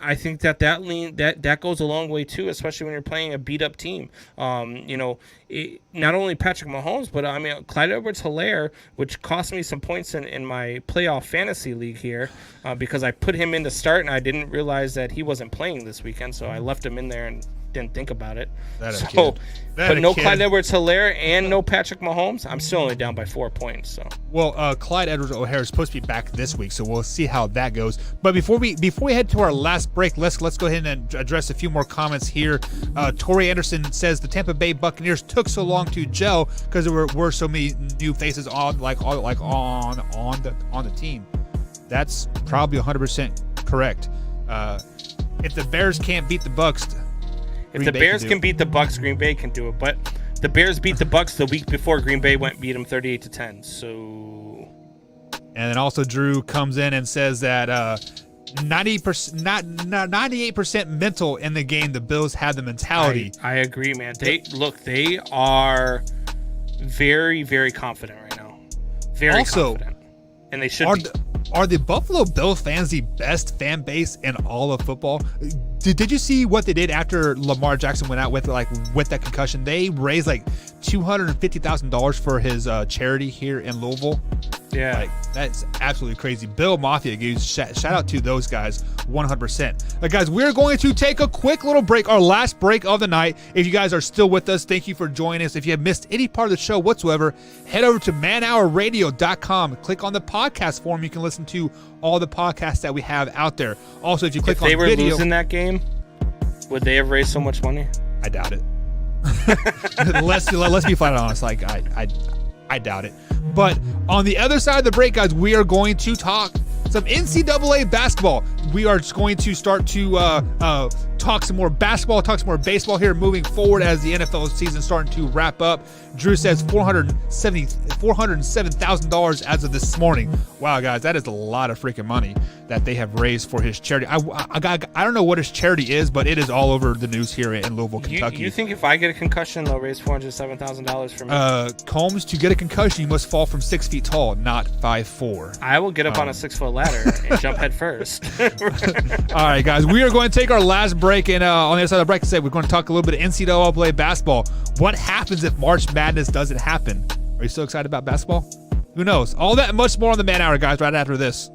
I think that goes a long way too, especially when you're playing a beat up team. Not only Patrick Mahomes, but I mean Clyde Edwards-Helaire, which cost me some points in my playoff fantasy league here because I put him in to start and I didn't realize that he wasn't playing this weekend, so I left him in there and didn't think about it. But no Clyde Edwards-Helaire and no Patrick Mahomes, I'm still only down by 4 points. So Clyde Edwards-Helaire is supposed to be back this week, so we'll see how that goes. But before we head to our last break, let's go ahead and address a few more comments here. Tori Anderson says the Tampa Bay Buccaneers took so long to gel because there were so many new faces on the team. That's probably 100% correct. If the Bears can't beat the Bucs. If the Bears can beat the Bucs, Green Bay can do it. But the Bears beat the Bucs the week before Green Bay beat them 38-10. So, and then also Drew comes in and says that 98% mental in the game. The Bills had the mentality. I agree, man. They are very, very confident right now. Very confident, and they should be. Are the Buffalo Bills fans the best fan base in all of football? Did you see what they did after Lamar Jackson went out with that concussion? They raised like $250,000 for his charity here in Louisville. Yeah, that's absolutely crazy. Bill Mafia gives shout out to those guys 100%. Guys, we're going to take a quick little break, our last break of the night. If you guys are still with us, thank you for joining us. If you have missed any part of the show whatsoever, head over to manhourradio.com. Click on the podcast form. You can listen to all the podcasts that we have out there. Also, if you click on video, if they were losing that game, would they have raised so much money? I doubt it. let's be flat honest. I doubt it. But on the other side of the break, guys, we are going to talk some NCAA basketball. We are going to start to talk some more basketball, talk some more baseball here moving forward as the NFL season starting to wrap up. Drew says $407,000 as of this morning. Wow, guys, that is a lot of freaking money that they have raised for his charity. I don't know what his charity is, but it is all over the news here in Louisville, Kentucky. You think if I get a concussion, they'll raise $407,000 for me? Combs, to get a concussion, you must fall from 6 feet tall, not 5'4". I will get up on a 6-foot ladder and jump head first. All right, guys, we are going to take our last break, and on the other side of the break, we're going to talk a little bit of NCAA basketball. What happens if March Madness doesn't happen? Are you so excited about basketball? Who knows? All that and much more on the Man Hour, guys, right after this.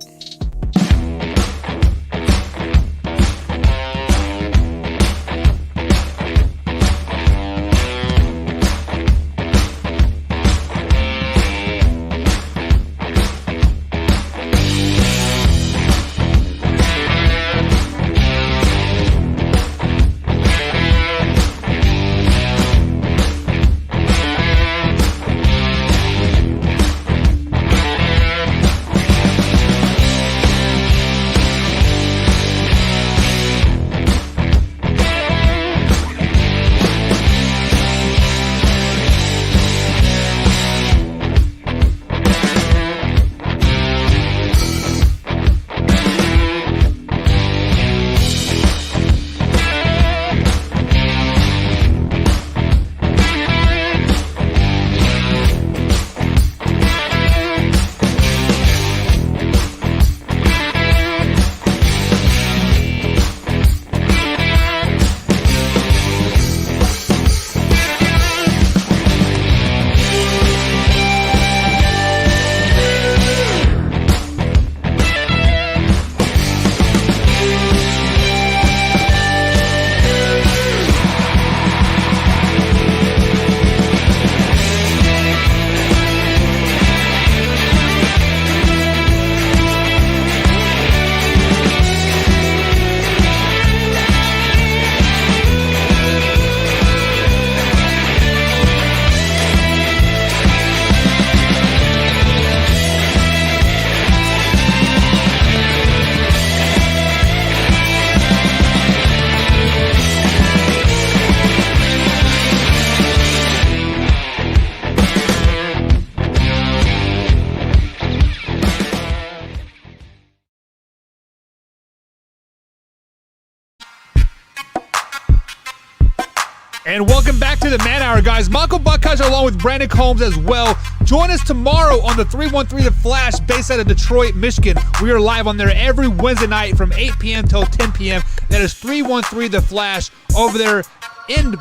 And welcome back to the Man Hour, guys. Michael Buckhiser along with Brandon Combs as well. Join us tomorrow on the 313 The Flash, based out of Detroit, Michigan. We are live on there every Wednesday night from 8 p.m. till 10 p.m. That is 313 The Flash over there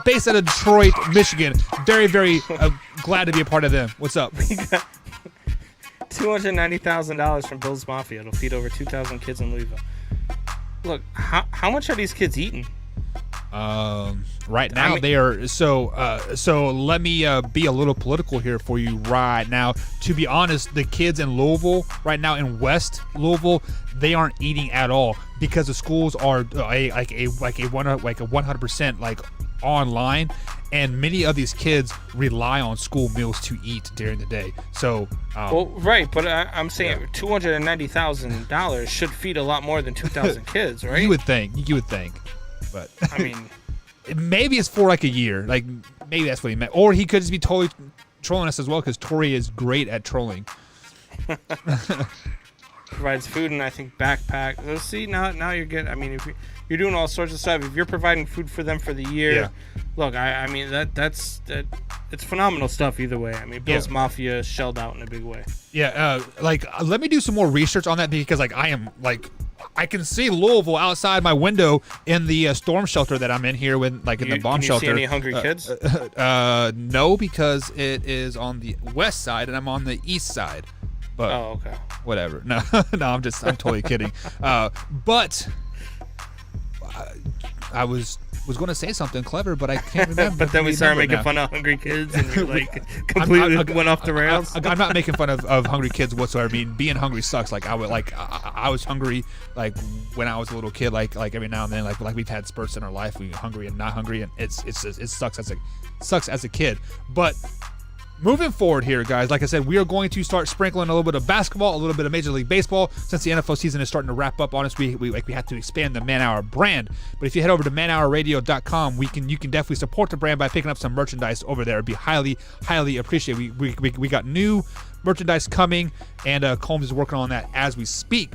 based out of Detroit, Michigan. Very, very glad to be a part of them. What's up? We got $290,000 from Bill's Mafia. It'll feed over 2,000 kids in Louisville. Look, how much are these kids eating? Right now they are so let me be a little political here for you right now. To be honest, the kids in Louisville right now, in West Louisville, they aren't eating at all because the schools are like a 100% like online, and many of these kids rely on school meals to eat during the day. So well, right, but I'm saying $290,000 should feed a lot more than 2,000 kids, right? You would think, but I mean, maybe it's for like a year. Like maybe that's what he meant, or he could just be totally trolling us as well, because Tori is great at trolling. Provides food and I think backpack. Let's see, now you're getting. I mean, if you're doing all sorts of stuff, if you're providing food for them for the year, look, I mean that's it's phenomenal stuff either way. I mean, Bill's Mafia shelled out in a big way. Yeah, let me do some more research on that, because I can see Louisville outside my window in the storm shelter that I'm in here, in the bomb shelter. Can you see any hungry kids? No, because it is on the west side and I'm on the east side. But okay. Whatever. No, I'm totally kidding. But I was going to say something clever, but I can't remember. But then we started making fun of hungry kids, and you completely went off the rails. I'm not making fun of hungry kids whatsoever. I mean, being hungry sucks. I was hungry when I was a little kid. Like every now and then, like we've had spurts in our life, we hungry and not hungry, and it sucks as a kid. But moving forward here, guys, like I said, we are going to start sprinkling a little bit of basketball, a little bit of Major League Baseball. Since the NFL season is starting to wrap up on us, we have to expand the Man Hour brand. But if you head over to manhourradio.com, you can definitely support the brand by picking up some merchandise over there. It'd be highly, highly appreciated. We got new merchandise coming, and Combs is working on that as we speak.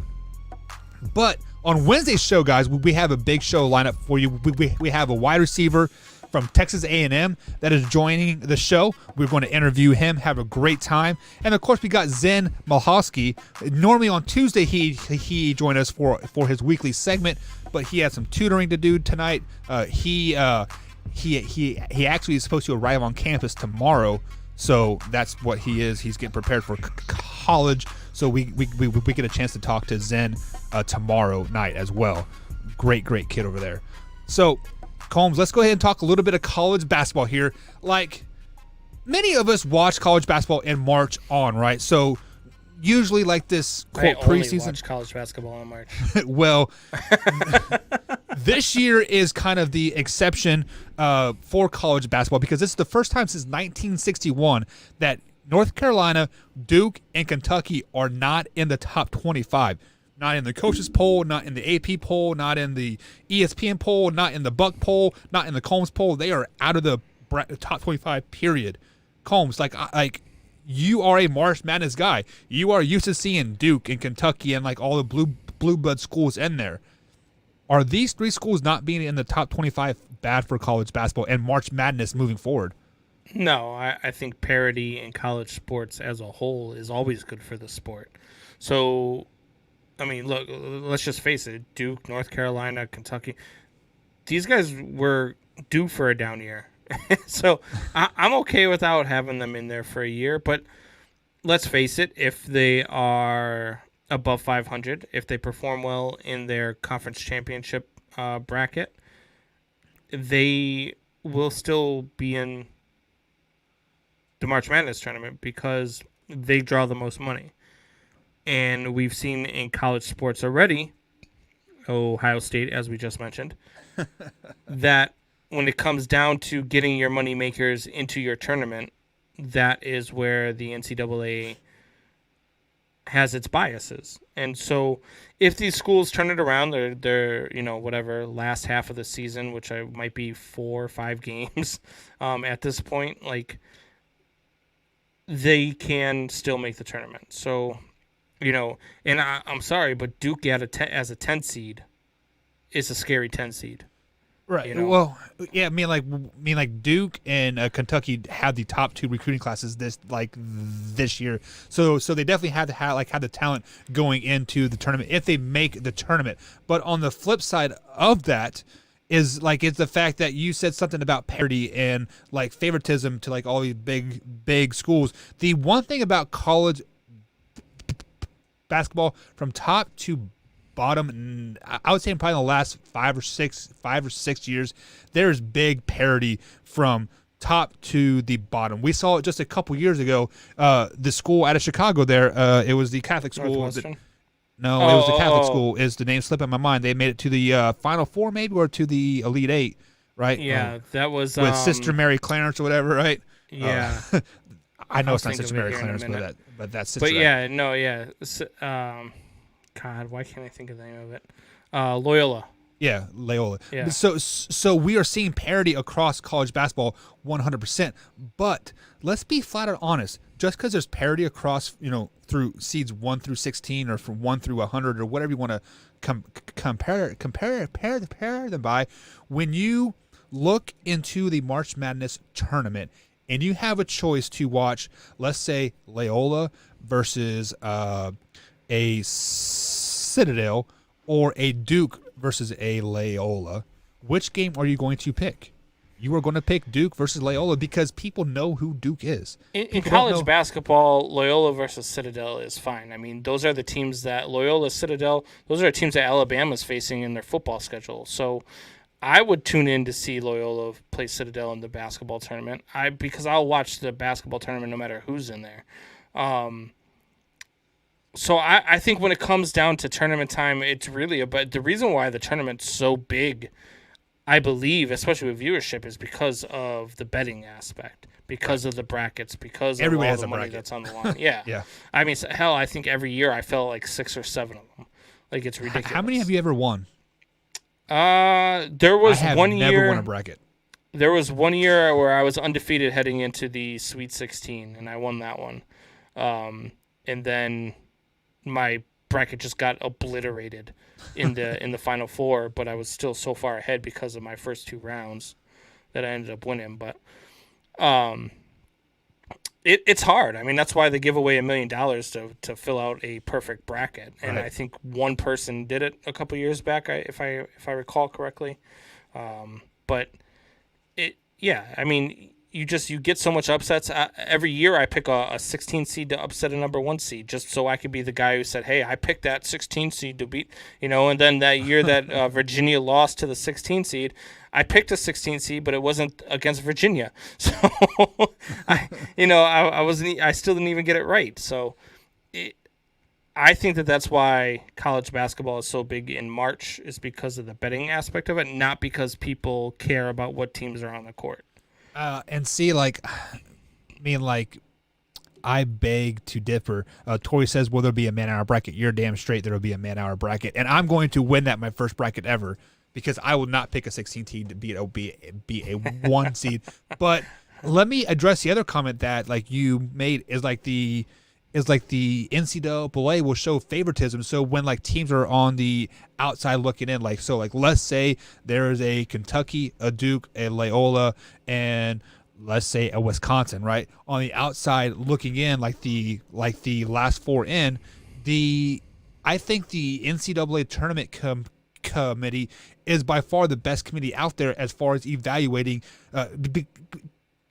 But on Wednesday's show, guys, we have a big show lineup for you. We have a wide receiver from Texas A&M that is joining the show. We're going to interview him, have a great time. And, of course, we got Zen Malhowski. Normally on Tuesday he joined us for his weekly segment, but he had some tutoring to do tonight. He actually is supposed to arrive on campus tomorrow, so that's what he is. He's getting prepared for college, so we get a chance to talk to Zen tomorrow night as well. Great kid over there. So, Combs, let's go ahead and talk a little bit of college basketball here. Like, many of us watch college basketball in March on, right? So, usually like this, quote, preseason. I watch college basketball in March. Well, this year is kind of the exception for college basketball because this is the first time since 1961 that North Carolina, Duke, and Kentucky are not in the top 25. Not in the coaches poll, not in the AP poll, not in the ESPN poll, not in the Buck poll, not in the Combs poll. They are out of the top 25, period. Combs, like you are a March Madness guy. You are used to seeing Duke and Kentucky and like all the blue blood schools in there. Are these three schools not being in the top 25 bad for college basketball and March Madness moving forward? No, I think parity in college sports as a whole is always good for the sport. So, I mean, look, let's just face it. Duke, North Carolina, Kentucky, these guys were due for a down year. So I'm okay without having them in there for a year. But let's face it, if they are above 500, if they perform well in their conference championship bracket, they will still be in the March Madness tournament because they draw the most money. And we've seen in college sports already, Ohio State, as we just mentioned, that when it comes down to getting your money makers into your tournament, that is where the NCAA has its biases. And so if these schools turn it around, they're whatever, last half of the season, which might be 4 or 5 games at this point, like, they can still make the tournament. So, and I'm sorry, but Duke as a 10 seed is a scary 10 seed. Right. Well, yeah. I mean, like Duke and Kentucky had the top 2 recruiting classes this year. So they definitely had to have the talent going into the tournament if they make the tournament. But on the flip side of that is it's the fact that you said something about parity and like favoritism to like all these big schools. The one thing about college basketball from top to bottom, I would say probably in the last 5 or 6 years, there's big parity from top to the bottom. We saw it just a couple years ago. The school out of Chicago there, it was the Catholic school. It was the Catholic school. Is the name slipping my mind? They made it to the Final Four maybe, or to the Elite Eight, right? Yeah, that was with Sister Mary Clarence or whatever, right? Yeah. I know it's not Sister Mary Clarence, but that's Sister. But yeah, no, yeah. God, why can't I think of the name of it? Loyola. Yeah, Loyola. Yeah. So we are seeing parity across college basketball 100%. But let's be flat out honest. Just because there's parity across, through seeds 1 through 16 or from 1 through 100 or whatever you want to compare them by, when you look into the March Madness tournament and you have a choice to watch, let's say, Loyola versus a Citadel or a Duke versus a Loyola, which game are you going to pick? You are going to pick Duke versus Loyola because people know who Duke is. In college basketball, Loyola versus Citadel is fine. I mean, those are the teams that Loyola, Citadel, those are the teams that Alabama's facing in their football schedule. So I would tune in to see Loyola play Citadel in the basketball tournament. Because I'll watch the basketball tournament no matter who's in there. So I think when it comes down to tournament time, it's really about the reason why the tournament's so big I believe, especially with viewership, is because of the betting aspect, because of the brackets, because of Everybody all has the a money bracket. that's on the line. Yeah. Yeah. I mean, hell, I think every year I felt like 6 or 7 of them. Like, it's ridiculous. How many have you ever won? There I was have one never year. won a bracket. There was one year where I was undefeated heading into the Sweet 16, and I won that one. And then my bracket just got obliterated in the Final Four, but I was still so far ahead because of my first 2 rounds that I ended up winning. But it's hard. I mean, that's why they give away $1 million to fill out a perfect bracket. And Right. I think one person did it a couple years back, if I recall correctly. But I mean, you get so much upsets. Every year I pick a 16 seed to upset a number 1 seed, just so I could be the guy who said, hey, I picked that 16 seed to beat, and then that year that Virginia lost to the 16 seed, I picked a 16 seed, but it wasn't against Virginia. So, I still didn't even get it right. So I think that's why college basketball is so big in March, is because of the betting aspect of it, not because people care about what teams are on the court. And see, like, I beg to differ. Tori says, will there be a man-hour bracket? You're damn straight there will be a man-hour bracket. And I'm going to win that my first bracket ever, because I will not pick a 16 seed to be a 1 seed. But let me address the other comment that, like, you made, is like the NCAA will show favoritism. So when, like, teams are on the outside looking in, like, let's say there is a Kentucky, a Duke, a Loyola, and let's say a Wisconsin, right? On the outside looking in, like the last 4 in, I think the NCAA tournament committee is by far the best committee out there as far as evaluating,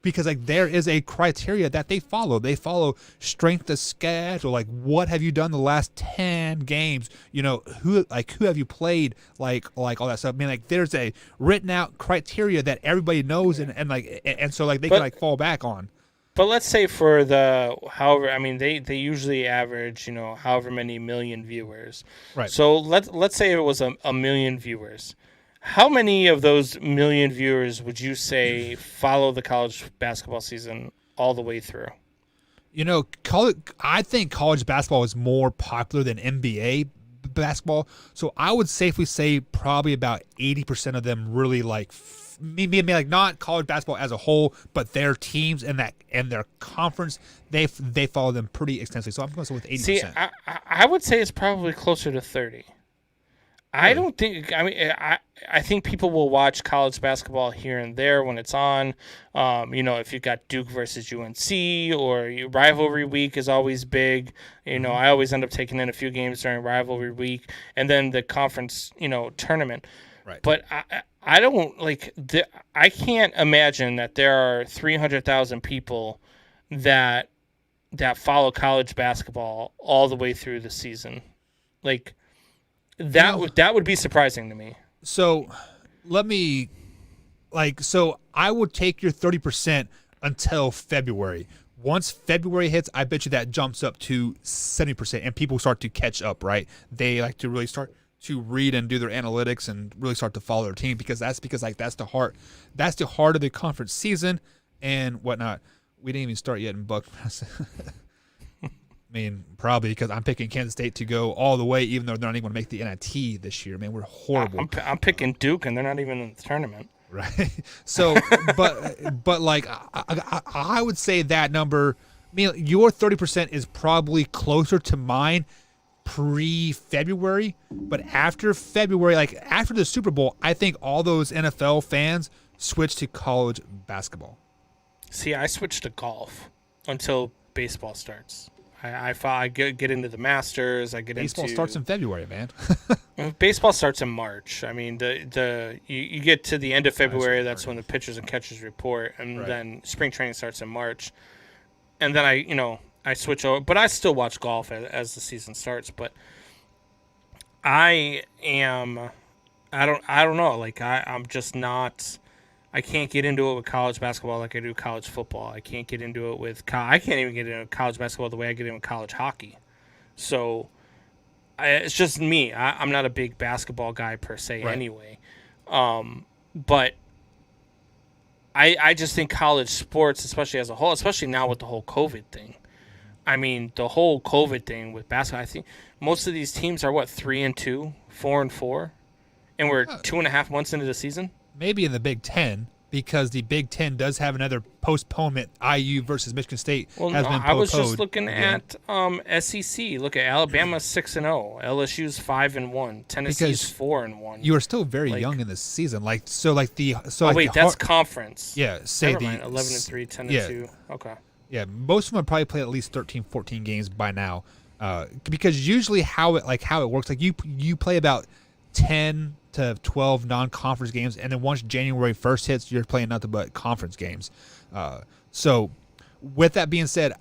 because, like, there is a criteria that they follow. They follow strength of schedule. Like, what have you done the last 10 games? Who have you played? Like all that stuff. I mean, like, there's a written out criteria that everybody knows, and so, like, they can, like, fall back on. But let's say for they usually average, however many million viewers. Right. So let's say it was a million viewers. How many of those million viewers would you say follow the college basketball season all the way through? I think college basketball is more popular than NBA basketball. So I would safely say probably about 80% of them really like, maybe like not college basketball as a whole, but their teams and their conference, they follow them pretty extensively. So I'm going to go with 80%. See, I would say it's probably closer to 30. I don't think. I mean, I think people will watch college basketball here and there when it's on. If you've got Duke versus UNC, or rivalry week is always big. I always end up taking in a few games during rivalry week, and then the conference, tournament. Right. But I don't like. I can't imagine that there are 300,000 people that follow college basketball all the way through the season, like. That would be surprising to me. So I would take your 30% until February. Once February hits, I bet you that jumps up to 70%, and people start to catch up, right? They like to really start to read and do their analytics and really start to follow their team, because that's the heart of the conference season and whatnot. We didn't even start yet in Buck. I mean, probably because I'm picking Kansas State to go all the way, even though they're not even going to make the NIT this year. Man, we're horrible. I'm picking Duke, and they're not even in the tournament. Right. So, but like, I would say that number. I mean, your 30% is probably closer to mine pre-February, but after February, like after the Super Bowl, I think all those NFL fans switch to college basketball. See, I switched to golf until baseball starts. I get into the Masters. Baseball starts in February, man. Baseball starts in March. I mean, you get to the end of February. That's when the pitchers and catchers report, and then spring training starts in March. And then I switch over, but I still watch golf as the season starts. But I don't know. Like I'm just not. I can't get into it with college basketball like I do college football. I can't get into it with I can't even get into college basketball the way I get into college hockey. So it's just me. I'm not a big basketball guy per se anyway. But I just think college sports, especially as a whole, especially now with the whole COVID thing. I mean, the whole COVID thing with basketball, I think most of these teams are, 3-2, 4-4, and we're 2.5 months into the season? Maybe in the Big Ten, because the Big Ten does have another postponement. IU versus Michigan State has been postponed. I was just looking at SEC. Look at Alabama 6-0, LSU's 5-1, Tennessee's 4-1. You are still very young in this season. That's conference. Yeah, Never mind, 11-3, 10-2. Okay. Yeah, most of them probably play at least 13, 14 games by now. Because usually how it works, like you play about 10 to 12 non-conference games, and then once January 1st hits, you're playing nothing but conference games. So with that being said,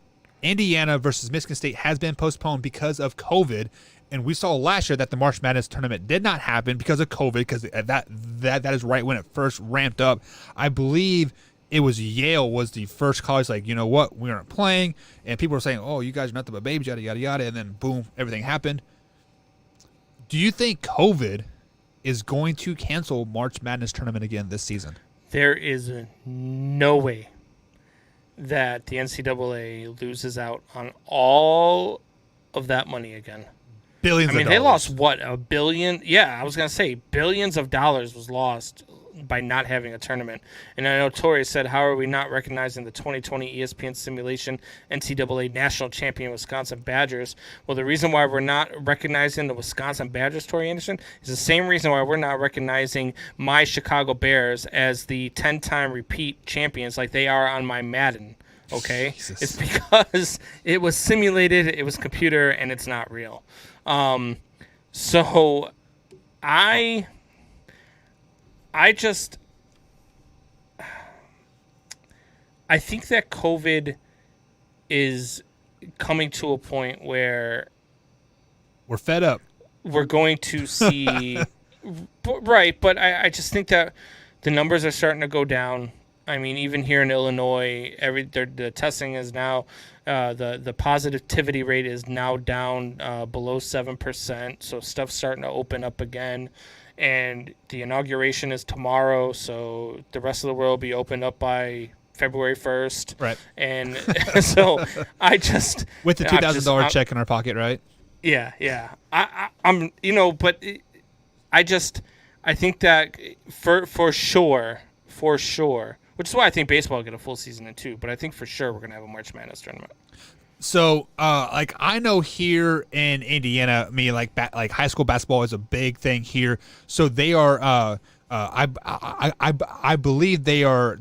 Indiana versus Michigan State has been postponed because of COVID, and we saw last year that the March Madness tournament did not happen because of COVID, because that is right when it first ramped up. I believe it was Yale was the first college, like, you know what, we aren't playing, and people were saying, oh, you guys are nothing but babies, yada, yada, yada, and then boom, everything happened. Do you think COVID is going to cancel March Madness tournament again this season? There is no way that the NCAA loses out on all of that money again. Billions of dollars. They lost, $1 billion? Yeah, I was going to say billions of dollars was lost by not having a tournament. And I know Tori said, how are we not recognizing the 2020 ESPN simulation NCAA national champion Wisconsin Badgers? Well, the reason why we're not recognizing the Wisconsin Badgers, Tori Anderson, is the same reason why we're not recognizing my Chicago Bears as the 10-time repeat champions like they are on my Madden. Okay? Jesus. It's because it was simulated, it was computer, and it's not real. So I think that COVID is coming to a point where we're fed up. We're going to see, right? But I just think that the numbers are starting to go down. I mean, even here in Illinois, the testing is now, the positivity rate is now down below 7%. So stuff's starting to open up again. And the inauguration is tomorrow, so the rest of the world will be opened up by February 1st. Think And so I just... With the $2,000 check in our pocket, right? Yeah. I'm, but I think that for sure, which is why I think baseball will get a full season in too, but I think for sure we're going to have a March Madness tournament. So, I know here in Indiana, high school basketball is a big thing here. So they are, I believe they are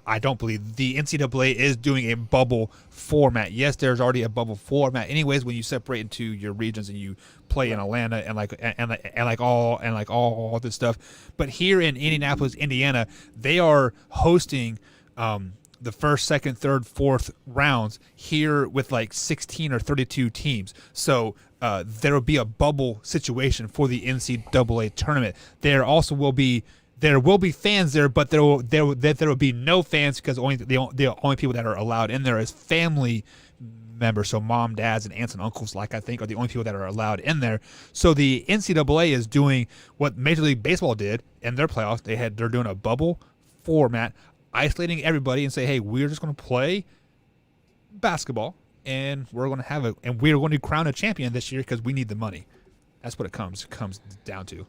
I don't believe the NCAA is doing a bubble format. Yes, there's already a bubble format. Anyways, when you separate into your regions and you play in Atlanta and all this stuff, but here in Indianapolis, Indiana, they are hosting, the first, second, third, fourth rounds here with 16 or 32 teams. So there will be a bubble situation for the NCAA tournament. There will be fans there, but there will be no fans because the only people that are allowed in there is family members. So mom, dads, and aunts and uncles, I think, are the only people that are allowed in there. So the NCAA is doing what Major League Baseball did in their playoffs. They're doing a bubble format, isolating everybody and say, hey, we're just going to play basketball and we're going to crown a champion this year because we need the money. That's what it comes down to.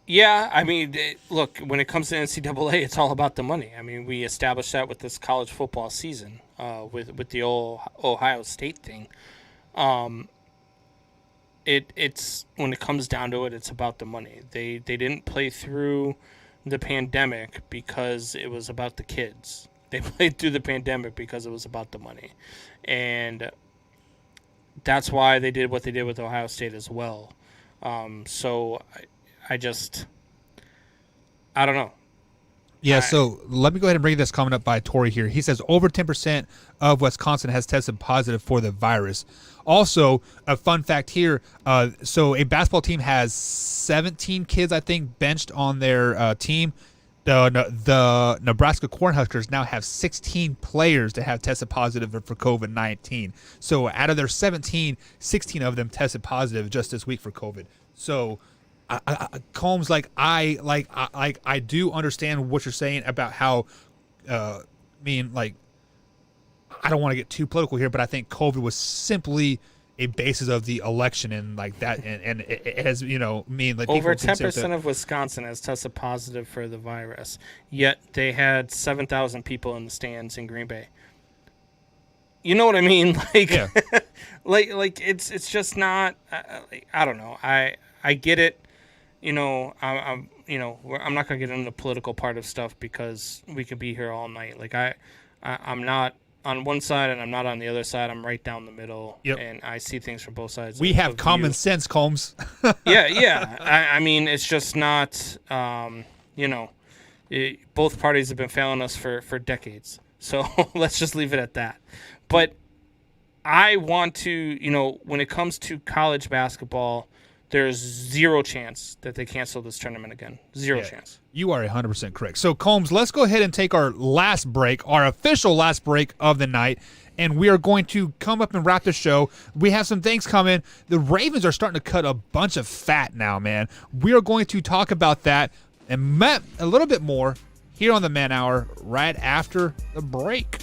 Yeah, I mean, look, when it comes to NCAA, it's all about the money. I mean, we established that with this college football season, with the old Ohio State thing. It's when it comes down to it, it's about the money. They didn't play through the pandemic because it was about the kids. They played through the pandemic because it was about the money. And that's why they did what they did with Ohio State as well. So I don't know. Yeah, so let me go ahead and bring this comment up by Tori here. He says over 10% of Wisconsin has tested positive for the virus. Also, a fun fact here, so a basketball team has 17 kids, I think, benched on their team. The Nebraska Cornhuskers now have 16 players that have tested positive for COVID-19. So out of their 17, 16 of them tested positive just this week for COVID. So Combs, I do understand what you're saying about how, I don't want to get too political here, but I think COVID was simply a basis of the election and like that, and it has, over 10% of Wisconsin has tested positive for the virus, yet they had 7,000 people in the stands in Green Bay. You know what I mean? Yeah. It's just not. I don't know. I get it. I'm not gonna get into the political part of stuff because we could be here all night. I'm not on one side and I'm not on the other side. I'm right down the middle. Yep. And I see things from both sides. We have common sense, Combs. Yeah. I mean, it's just not. Both parties have been failing us for decades. So let's just leave it at that. But I want to, when it comes to college basketball, there's zero chance that they cancel this tournament again. Zero chance. You are 100% correct. So, Combs, let's go ahead and take our last break, our official last break of the night, and we are going to come up and wrap the show. We have some things coming. The Ravens are starting to cut a bunch of fat now, man. We are going to talk about that and a little bit more here on the Man Hour right after the break.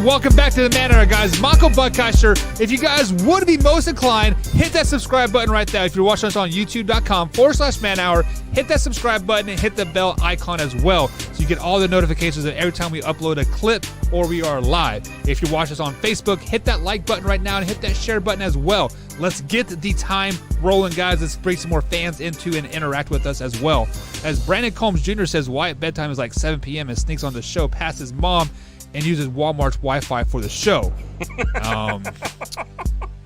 Welcome back to the Man Hour, guys. Mako Buckeister. If you guys would be most inclined, hit that subscribe button right there. If you're watching us on youtube.com/Man Hour, hit that subscribe button and hit the bell icon as well so you get all the notifications of every time we upload a clip or we are live. If you're watching us on Facebook, hit that like button right now and hit that share button as well. Let's get the time rolling, guys. Let's bring some more fans into and interact with us as well. As Brandon Combs Jr. says, Wyatt bedtime is like 7 p.m. and sneaks on the show past his mom and uses Walmart's Wi-Fi for the show.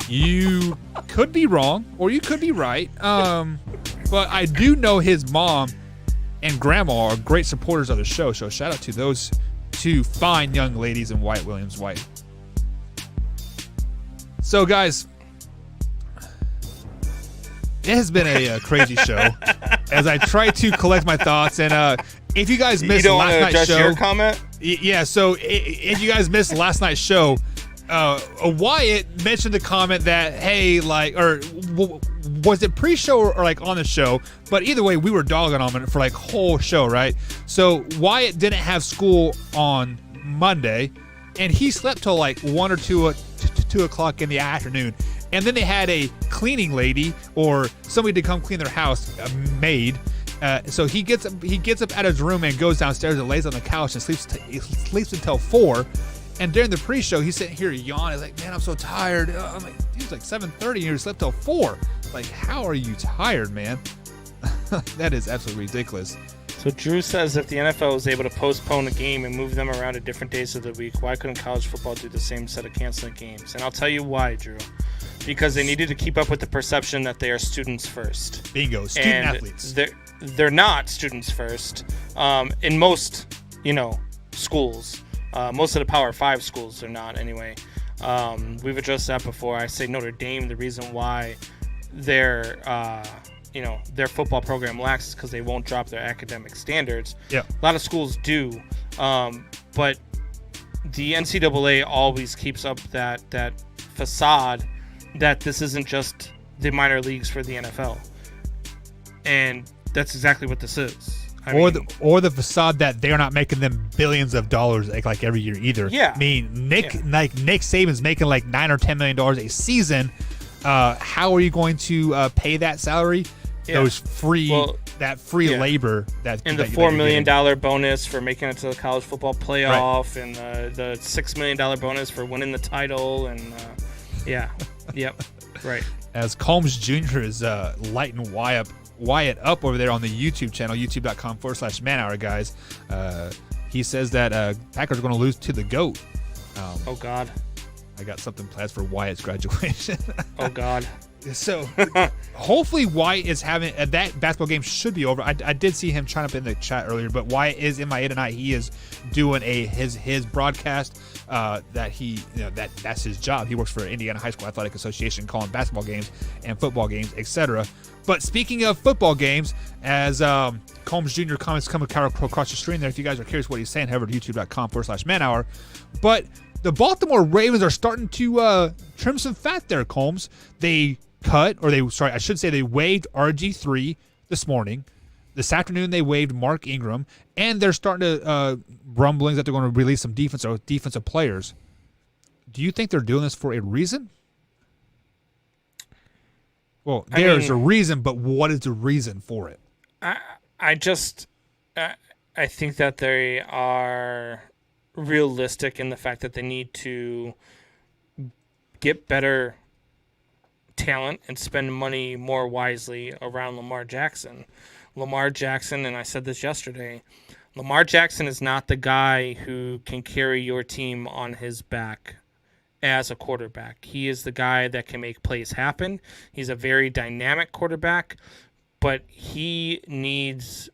You could be wrong, or you could be right. But I do know his mom and grandma are great supporters of the show. So shout out to those two fine young ladies in Wyatt Williams White. So guys, it has been a crazy show as I try to collect my thoughts. And if you guys missed last night's show, your comment? Yeah, so if you guys missed last night's show, Wyatt mentioned the comment that, hey, was it pre-show or like on the show? But either way, we were dogging on it for like whole show, right? So Wyatt didn't have school on Monday, and he slept till like 1 or 2 o'clock in the afternoon. And then they had a cleaning lady or somebody to come clean their house, a maid. So he gets up out of his room and goes downstairs and lays on the couch and sleeps until 4. And during the pre-show, he's sitting here yawning, like, man, I'm so tired. I'm like, dude, it's like 7:30 and you slept till 4. Like, how are you tired, man? That is absolutely ridiculous. So Drew says if the NFL was able to postpone a game and move them around to different days of the week, why couldn't college football do the same instead of canceling games? And I'll tell you why, Drew. Because they needed to keep up with the perception that they are students first. Bingo, student And athletes. They're not students first. In most, schools, most of the Power 5 schools are not anyway. We've addressed that before. I say Notre Dame, the reason why their football program lacks is because they won't drop their academic standards. Yeah. A lot of schools do, but the NCAA always keeps up that facade that this isn't just the minor leagues for the NFL, and that's exactly what this is. Or the facade that they're not making them billions of dollars like every year either. Yeah. I mean, Nick Saban's making like $9 or $10 million a season. How are you going to pay that salary? Yeah. Those free labor that and the $4 million bonus for making it to the college football playoff, right. And the $6 million bonus for winning the title, and right. As Combs Jr. is lighting Wyatt up over there on the YouTube channel, youtube.com/manhour, guys. He says that Packers are going to lose to the GOAT. Oh God. I got something planned for Wyatt's graduation. Oh God. So hopefully Wyatt is having that basketball game should be over. I did see him chime up in the chat earlier, but Wyatt is MIA tonight. He is doing his broadcast that he that's his job. He works for Indiana High School Athletic Association, calling basketball games and football games, etc. But speaking of football games, as Combs Jr. comments come across the screen there, if you guys are curious what he's saying, head over to youtube.com/manhour. But the Baltimore Ravens are starting to trim some fat there, Combs. They waived RG3 this morning. This afternoon they waived Mark Ingram, and they're starting to rumblings that they're going to release some defensive players. Do you think they're doing this for a reason? Well, there's a reason, but what is the reason for it? I think that they are realistic in the fact that they need to get better talent and spend money more wisely around Lamar Jackson. Lamar Jackson, and I said this yesterday, Lamar Jackson is not the guy who can carry your team on his back as a quarterback. He is the guy that can make plays happen. He's a very dynamic quarterback, but he needs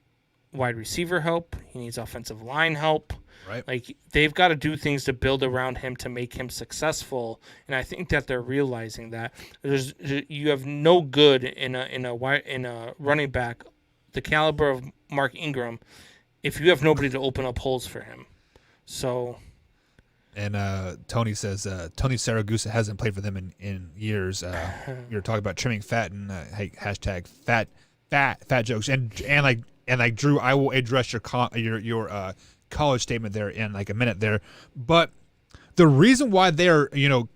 wide receiver help. He needs offensive line help. Right. Like, they've got to do things to build around him to make him successful, and I think that they're realizing that you have no good in a running back the caliber of Mark Ingram if you have nobody to open up holes for him. So, and Tony says Tony Saragusa hasn't played for them in years. You're talking about trimming fat and hashtag fat jokes and like Drew, I will address your college statement there in like a minute there, but the reason why they're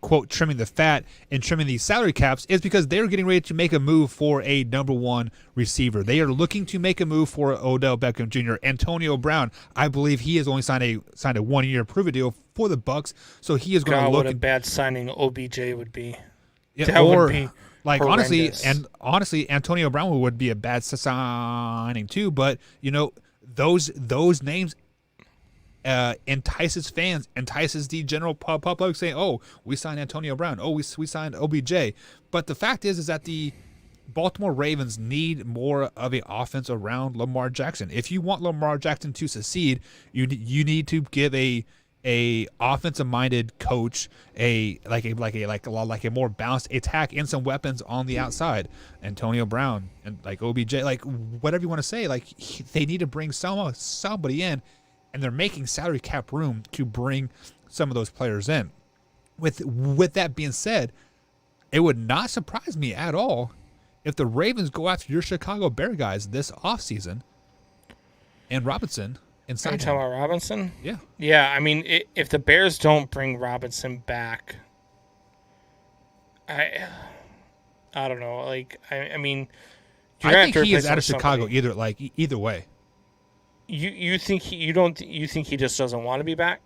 quote trimming the fat and trimming these salary caps is because they're getting ready to make a move for a number one receiver. They are looking to make a move for Odell Beckham Jr. Antonio Brown, I believe he has only signed a 1-year prove-it deal for the Bucks, so he is going to look. What a bad signing OBJ would be. Yeah, that would be like horrendous. honestly, Antonio Brown would be a bad signing too. But those names entices fans, entices the general public, saying, "Oh, we signed Antonio Brown. Oh, we signed OBJ." But the fact is that the Baltimore Ravens need more of an offense around Lamar Jackson. If you want Lamar Jackson to succeed, you need to give a offensive-minded coach a more balanced attack and some weapons on the outside. Antonio Brown and like OBJ, like whatever you want to say, like they need to bring somebody in, and they're making salary cap room to bring some of those players in. With that being said, it would not surprise me at all if the Ravens go after your Chicago Bear guys this offseason and Robinson. Are you talking about Robinson? Yeah. Yeah, I mean, if the Bears don't bring Robinson back, I don't know. Like, I mean, I think he is out of Chicago either way. You think he just doesn't want to be back?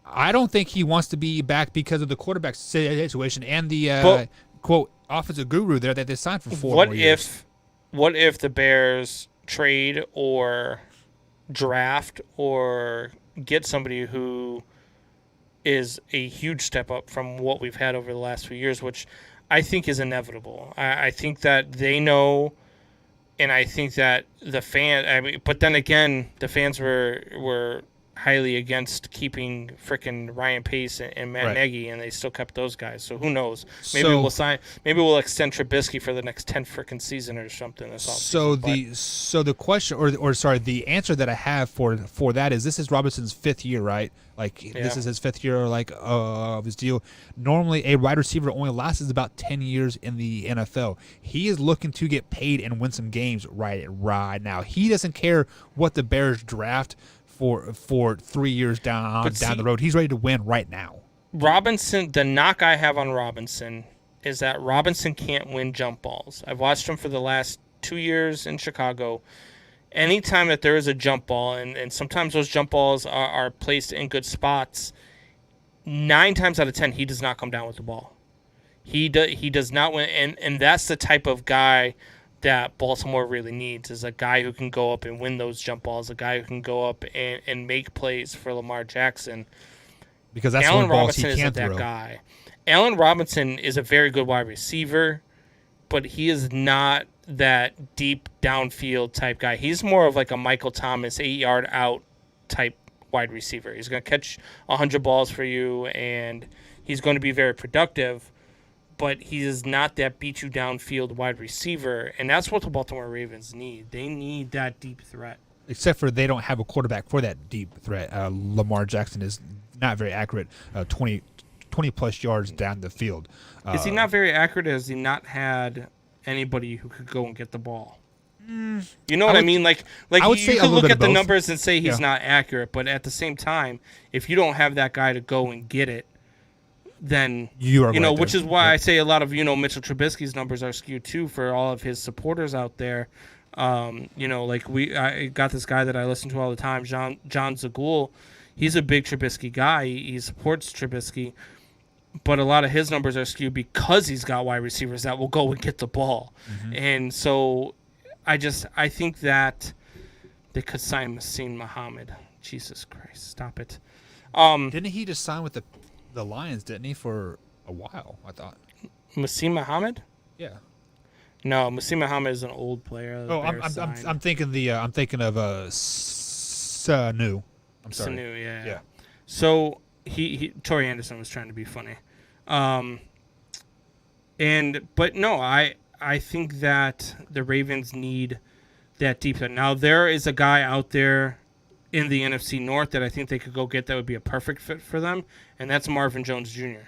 I don't think he wants to be back because of the quarterback situation and the But- quote offensive guru there that they signed for 4 What more years. if the Bears trade or draft or get somebody who is a huge step up from what we've had over the last few years, which I think is inevitable. I think that they know, and I think that the fan. I mean, but then again, the fans were highly against keeping frickin' Ryan Pace and Matt Right. Nagy, and they still kept those guys. So who knows? Maybe So- we'll sign. Maybe we'll extend Trubisky for the next 10 frickin' season or something. This So offseason. the question or sorry, the answer that I have for that is this is Robinson's 5th year, right? Like this Yeah. is his 5th year of his deal. Normally a wide receiver only lasts about 10 years in the NFL. He is looking to get paid and win some games right now. He doesn't care what the Bears draft for 3 years down But the see- road. He's ready to win right now. Robinson, the knock I have on Robinson is that Robinson can't win jump balls. I've watched him for the last 2 years in Chicago. Anytime that there is a jump ball, and sometimes those jump balls are placed in good spots, 9 times out of 10, he does not come down with the ball. He does not win, and that's the type of guy that Baltimore really needs, is a guy who can go up and win those jump balls, a guy who can go up and make plays for Lamar Jackson. Because that's Allen one balls he Robinson can't isn't that throw. guy. Allen Robinson is a very good wide receiver, but he is not that deep downfield type guy. He's more of like a Michael Thomas 8-yard out type wide receiver. He's going to catch 100 balls for you, and he's going to be very productive, but he is not that beat you downfield wide receiver, and that's what the Baltimore Ravens need. They need that deep threat. Except for they don't have a quarterback for that deep threat. Lamar Jackson is not very accurate, 20 plus yards down the field. Is he not very accurate? Has he not had anybody who could go and get the ball? You know what I would- mean? Like I would you say a can little look bit at of the both. numbers and say he's Yeah. not accurate, but at the same time, if you don't have that guy to go and get it, then You are you know, right which there. is why Yep. I say a lot of Mitchell Trubisky's numbers are skewed too for all of his supporters out there. Like I got this guy that I listen to all the time, John Zagul. He's a big Trubisky guy. He supports Trubisky, but a lot of his numbers are skewed because he's got wide receivers that will go and get the ball. And so I think that they could sign Masin Muhammad. Jesus Christ, stop it. Didn't he just sign with the Lions, didn't he, for a while, I thought? Masin Muhammad? Yeah. No, Masin Muhammad is an old player. Oh, I'm thinking I'm thinking of Sanu. I'm sorry. Sanu, yeah. Yeah. So he Torrey Anderson was trying to be funny. But no, I think that the Ravens need that deep threat. Now there is a guy out there in the NFC North that I think they could go get that would be a perfect fit for them, and that's Marvin Jones Jr.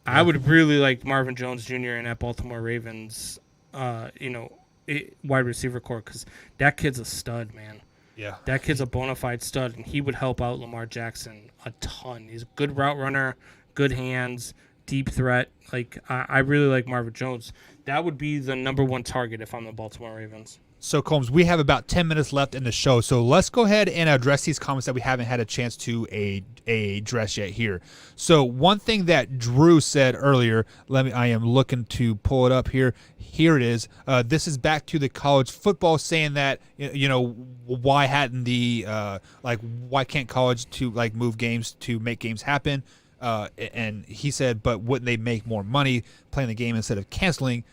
I would really like Marvin Jones Jr. in that Baltimore Ravens, wide receiver core, because that kid's a stud, man. Yeah. That kid's a bona fide stud, and he would help out Lamar Jackson a ton. He's a good route runner, good hands, deep threat. Like I really like Marvin Jones. That would be the number one target if I'm the Baltimore Ravens. So, Combs, we have about 10 minutes left in the show, so let's go ahead and address these comments that we haven't had a chance to address yet here. So, one thing that Drew said earlier, I am looking to pull it up here. Here it is. This is back to the college football, saying that, why hadn't why can't college to move games to make games happen? And he said, but wouldn't they make more money playing the game instead of canceling?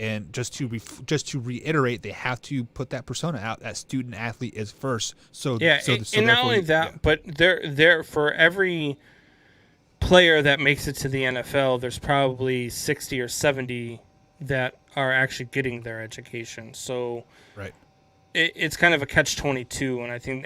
And just to reiterate, they have to put that persona out. That student athlete is first. So Yeah, so and not only that, but they're for every player that makes it to the NFL, there's probably 60 or 70 that are actually getting their education. So right. It's kind of a catch-22, and I think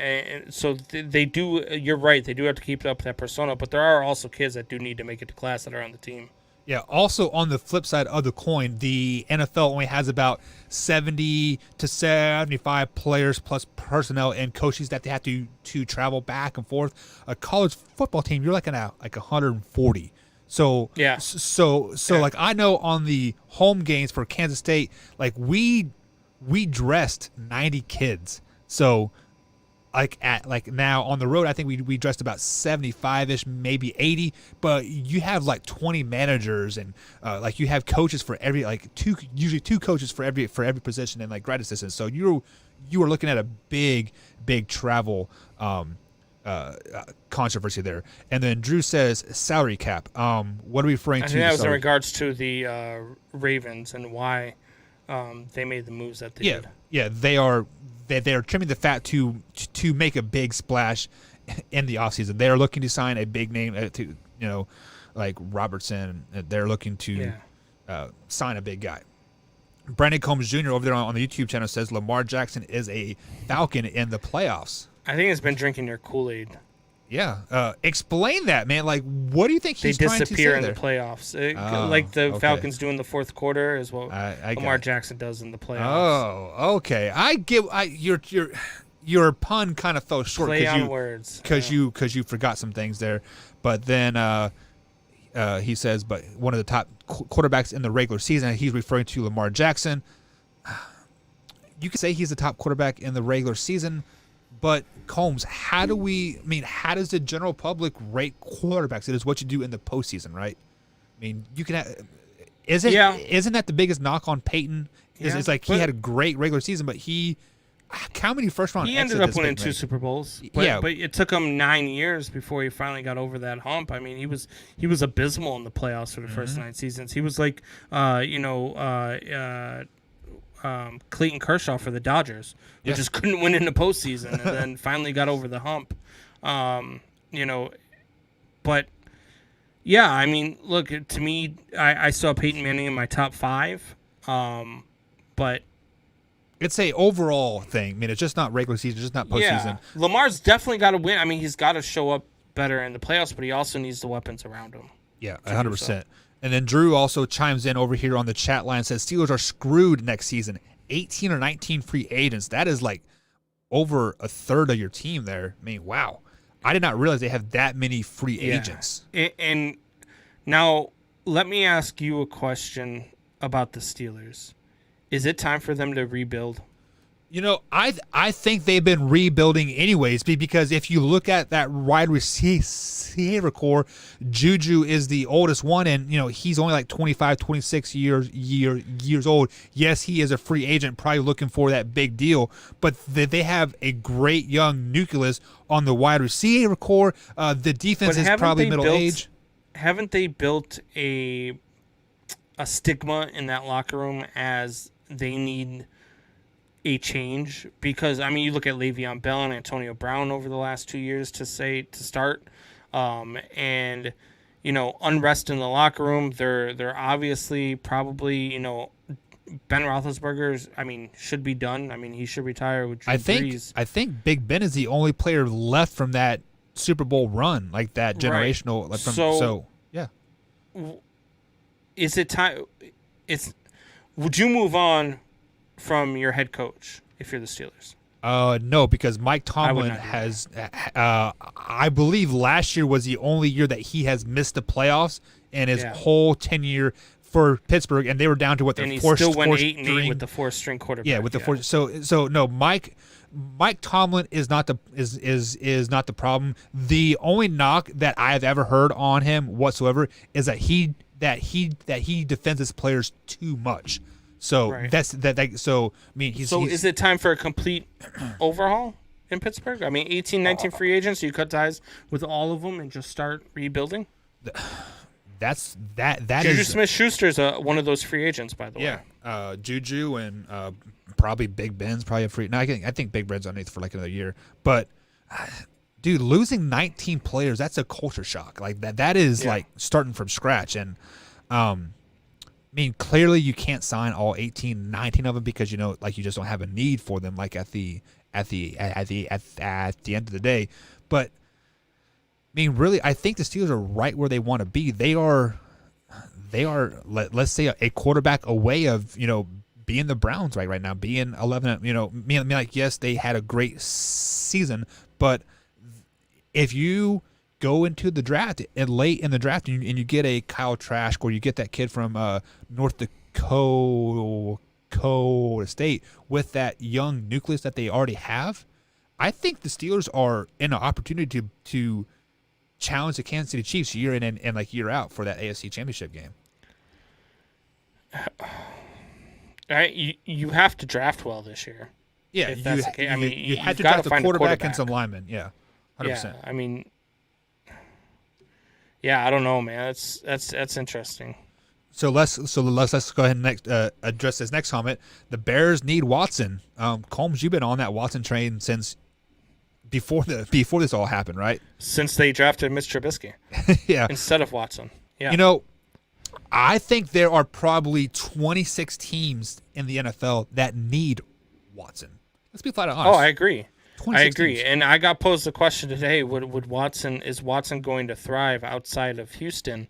so. They do. You're right. They do have to keep up that persona, but there are also kids that do need to make it to class that are on the team. Yeah. Also, on the flip side of the coin, the NFL only has about 70 to 75 players plus personnel and coaches that they have to travel back and forth. A college football team, you're looking at 140. So Yeah. So like I know on the home games for Kansas State, we dressed 90 kids. So like now on the road, I think we dressed about 75-ish, maybe 80. But you have like 20 managers and like you have coaches for every usually two coaches for every position and like grad assistants. So you are looking at a big travel controversy there. And then Drew says salary cap. What are we referring to? I think that was in regards to the Ravens and why they made the moves that they did. Yeah, they are trimming the fat to make a big splash in the offseason. They are looking to sign a big name like Robertson. They're looking to sign a big guy. Brandon Combs Jr. over there on the YouTube channel says Lamar Jackson is a Falcon in the playoffs. I think it's been drinking your Kool-Aid. Yeah. Explain that, man. Like, what do you think he's trying to say? They disappear in the playoffs. Like the Falcons do in the fourth quarter is what Lamar Jackson does in the playoffs. Oh, okay. Your pun kind of fell short because you forgot some things there. But then he says, but one of the top quarterbacks in the regular season, he's referring to Lamar Jackson. You could say he's the top quarterback in the regular season, but Combs, how does the general public rate quarterbacks? It is what you do in the postseason, right? I mean, you can. Isn't that the biggest knock on Peyton? It's like he had a great regular season, but how many first round? He ended up winning 2 Super Bowls. But it took him 9 years before he finally got over that hump. I mean, he was abysmal in the playoffs for the first 9 seasons. He was like, Clayton Kershaw for the Dodgers, who just couldn't win in the postseason, and then finally got over the hump. But yeah, I mean, look, to me, I saw Peyton Manning in my top 5, but it's a overall thing. I mean, it's just not regular season, it's just not postseason. Yeah, Lamar's definitely got to win. I mean, he's got to show up better in the playoffs, but he also needs the weapons around him. Yeah, 100%. And then Drew also chimes in over here on the chat line, says Steelers are screwed next season. 18 or 19 free agents. That is like over a third of your team there. I mean, wow. I did not realize they have that many free agents. And now let me ask you a question about the Steelers. Is it time for them to rebuild? You know, I think they've been rebuilding anyways, because if you look at that wide receiver core, Juju is the oldest one, and he's only like 25, 26 years old. Yes, he is a free agent, probably looking for that big deal, but they have a great young nucleus on the wide receiver core. The defense is probably middle age. Haven't they built a stigma in that locker room as they need a change? Because I mean, you look at Le'Veon Bell and Antonio Brown over the last 2 years to start, and unrest in the locker room. They're obviously probably Ben Roethlisberger, I mean, should be done. I mean, he should retire with Drew Brees. I think Big Ben is the only player left from that Super Bowl run, like that generational. Right. So yeah. Is it time? Would you move on from your head coach if you're the Steelers? No, because Mike Tomlin has, I believe last year was the only year that he has missed the playoffs in his whole tenure for Pittsburgh, and they were down to what their fourth string. And he still went 8-8 with the 4th-string quarterback. Yeah, with the fourth. So no, Mike Tomlin is not the problem. The only knock that I have ever heard on him whatsoever is that he defends his players too much. So that's that. So I mean, he's is it time for a complete overhaul in Pittsburgh? I mean, 18, 19 free agents. So you cut ties with all of them and just start rebuilding. Juju Smith-Schuster is one of those free agents, by the way. Yeah, Juju and probably Big Ben's probably a free. No, I think Big Ben's underneath for like another year. But dude, losing 19 players—that's a culture shock. Like that. That is like starting from scratch. And I mean, clearly you can't sign all 18, 19 of them because like you just don't have a need for them. Like at the end of the day, but. I mean, really, I think the Steelers are right where they want to be. They are, let's say, a quarterback away of being the Browns right now, being 11. Like yes, they had a great season, but if you go into the draft and late in the draft and you get a Kyle Trask or you get that kid from North Dakota State with that young nucleus that they already have. I think the Steelers are in an opportunity to challenge the Kansas City Chiefs year in and like year out for that AFC Championship game. Right, you have to draft well this year. Yeah, if that's the case. I mean, you had to gotta draft a find quarterback and some linemen. Yeah, 100%. Yeah, I mean, yeah, I don't know, man. That's interesting. So let's go ahead and address this next comment. The Bears need Watson. Combs, you've been on that Watson train since before this all happened, right? Since they drafted Mitch Trubisky, yeah, instead of Watson. Yeah, you know, I think there are probably 26 teams in the NFL that need Watson. Let's be flat out honest. Oh, I agree. I agree. Teams. And I got posed the question today: is Watson going to thrive outside of Houston?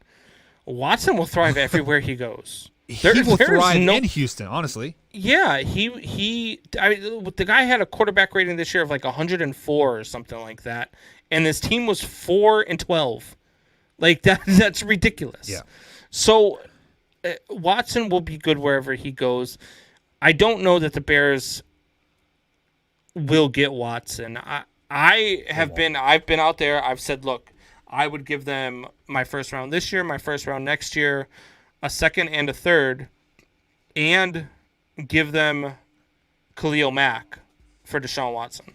Watson will thrive everywhere he goes. He will thrive in Houston, honestly. Yeah, the guy had a quarterback rating this year of like 104 or something like that, and this team was 4-12. Like that's ridiculous. Yeah. So Watson will be good wherever he goes. I don't know that the Bears will get Watson. I've been out there. I've said, look, I would give them my first round this year, my first round next year, a second and a third, and give them Khalil Mack for Deshaun Watson.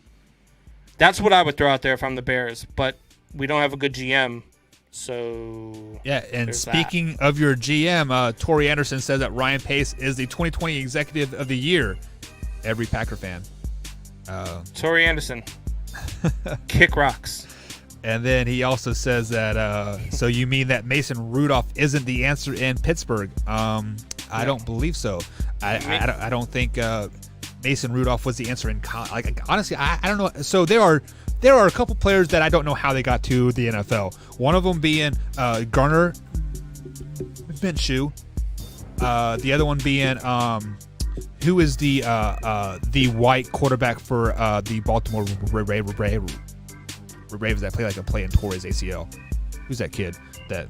That's what I would throw out there if I'm the Bears, but we don't have a good GM, so yeah. And speaking of your GM, Torrey Anderson says that Ryan Pace is the 2020 Executive of the Year. Every Packer fan. Torrey Anderson, kick rocks. And then he also says that, so you mean that Mason Rudolph isn't the answer in Pittsburgh? I don't believe so. I don't think Mason Rudolph was the answer in honestly, I don't know. So there are a couple players that I don't know how they got to the NFL. One of them being Gardner Minshew. The other one being who is the white quarterback for the Baltimore Ravens that play in Torres ACL. Who's that kid? That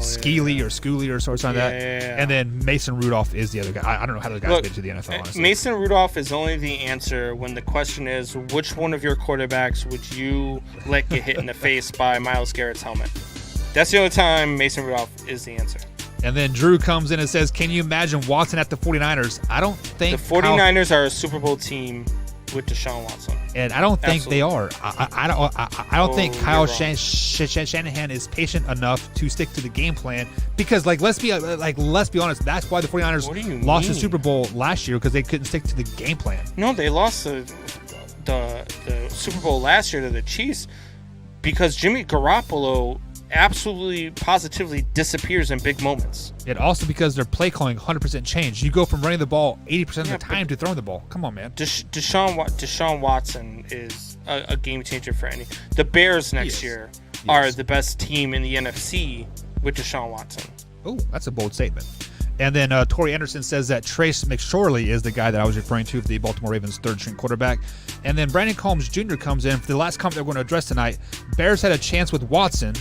Skeely or Schooley or something like that. Yeah. And then Mason Rudolph is the other guy. I don't know how those guys get to the NFL, honestly. Mason Rudolph is only the answer when the question is, which one of your quarterbacks would you let get hit in the face by Myles Garrett's helmet? That's the only time Mason Rudolph is the answer. And then Drew comes in and says, can you imagine Watson at the 49ers? I don't think the 49ers are a Super Bowl team with Deshaun Watson. And I don't think they are. I don't think Kyle Shanahan is patient enough to stick to the game plan because, let's be honest. That's why the 49ers lost the Super Bowl last year because they couldn't stick to the game plan. No, they lost the Super Bowl last year to the Chiefs because Jimmy Garoppolo absolutely positively disappears in big moments. And also because their play calling 100% changed. You go from running the ball 80% of the time to throwing the ball. Come on, man. Deshaun Watson is a game changer for any. The Bears next year are the best team in the NFC with Deshaun Watson. Oh, that's a bold statement. And then Torrey Anderson says that Trace McSorley is the guy that I was referring to for the Baltimore Ravens third-string quarterback. And then Brandon Combs Jr. comes in for the last comment they're going to address tonight. Bears had a chance with Watson.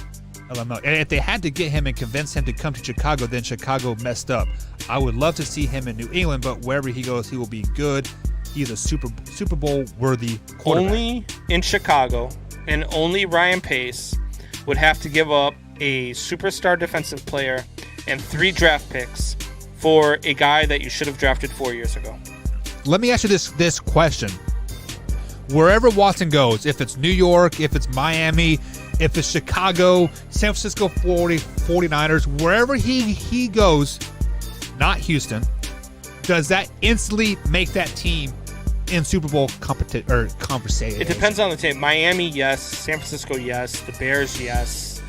And if they had to get him and convince him to come to Chicago, then Chicago messed up. I would love to see him in New England, but wherever he goes, he will be good. He's a Super Bowl worthy quarterback. Only in Chicago, and only Ryan Pace would have to give up a superstar defensive player and 3 draft picks for a guy that you should have drafted 4 years ago. Let me ask you this question. Wherever Watson goes, if it's New York, if it's Miami, if it's Chicago, San Francisco 49ers, wherever he goes, not Houston, does that instantly make that team in Super Bowl conversation? It depends on the team. Miami, yes. San Francisco, yes. The Bears, yes.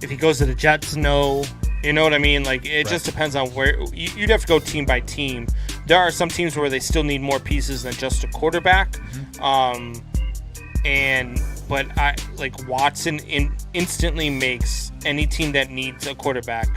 If he goes to the Jets, no. You know what I mean? It just depends on where. You'd have to go team by team. There are some teams where they still need more pieces than just a quarterback. Mm-hmm. But Watson instantly makes any team that needs a quarterback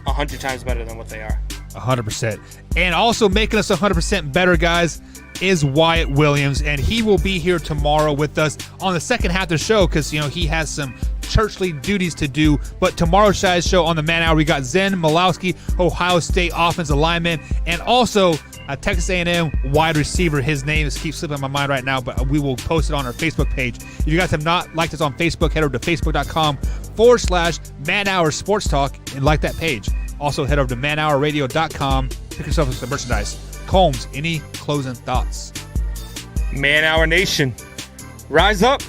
100 times better than what they are. 100%. And also making us 100% better, guys, is Wyatt Williams, and he will be here tomorrow with us on the second half of the show because he has some churchly duties to do. But tomorrow's show on the Man Hour, we got Zen Malowski, Ohio State offensive lineman, and also a Texas A&M wide receiver. His name keeps slipping my mind right now, but we will post it on our Facebook page. If you guys have not liked us on Facebook, head over to facebook.com/Man Hour Sports Talk and like that page. Also, head over to manhourradio.com. Pick yourself up some merchandise. Combs, any closing thoughts? Man Hour Nation, rise up.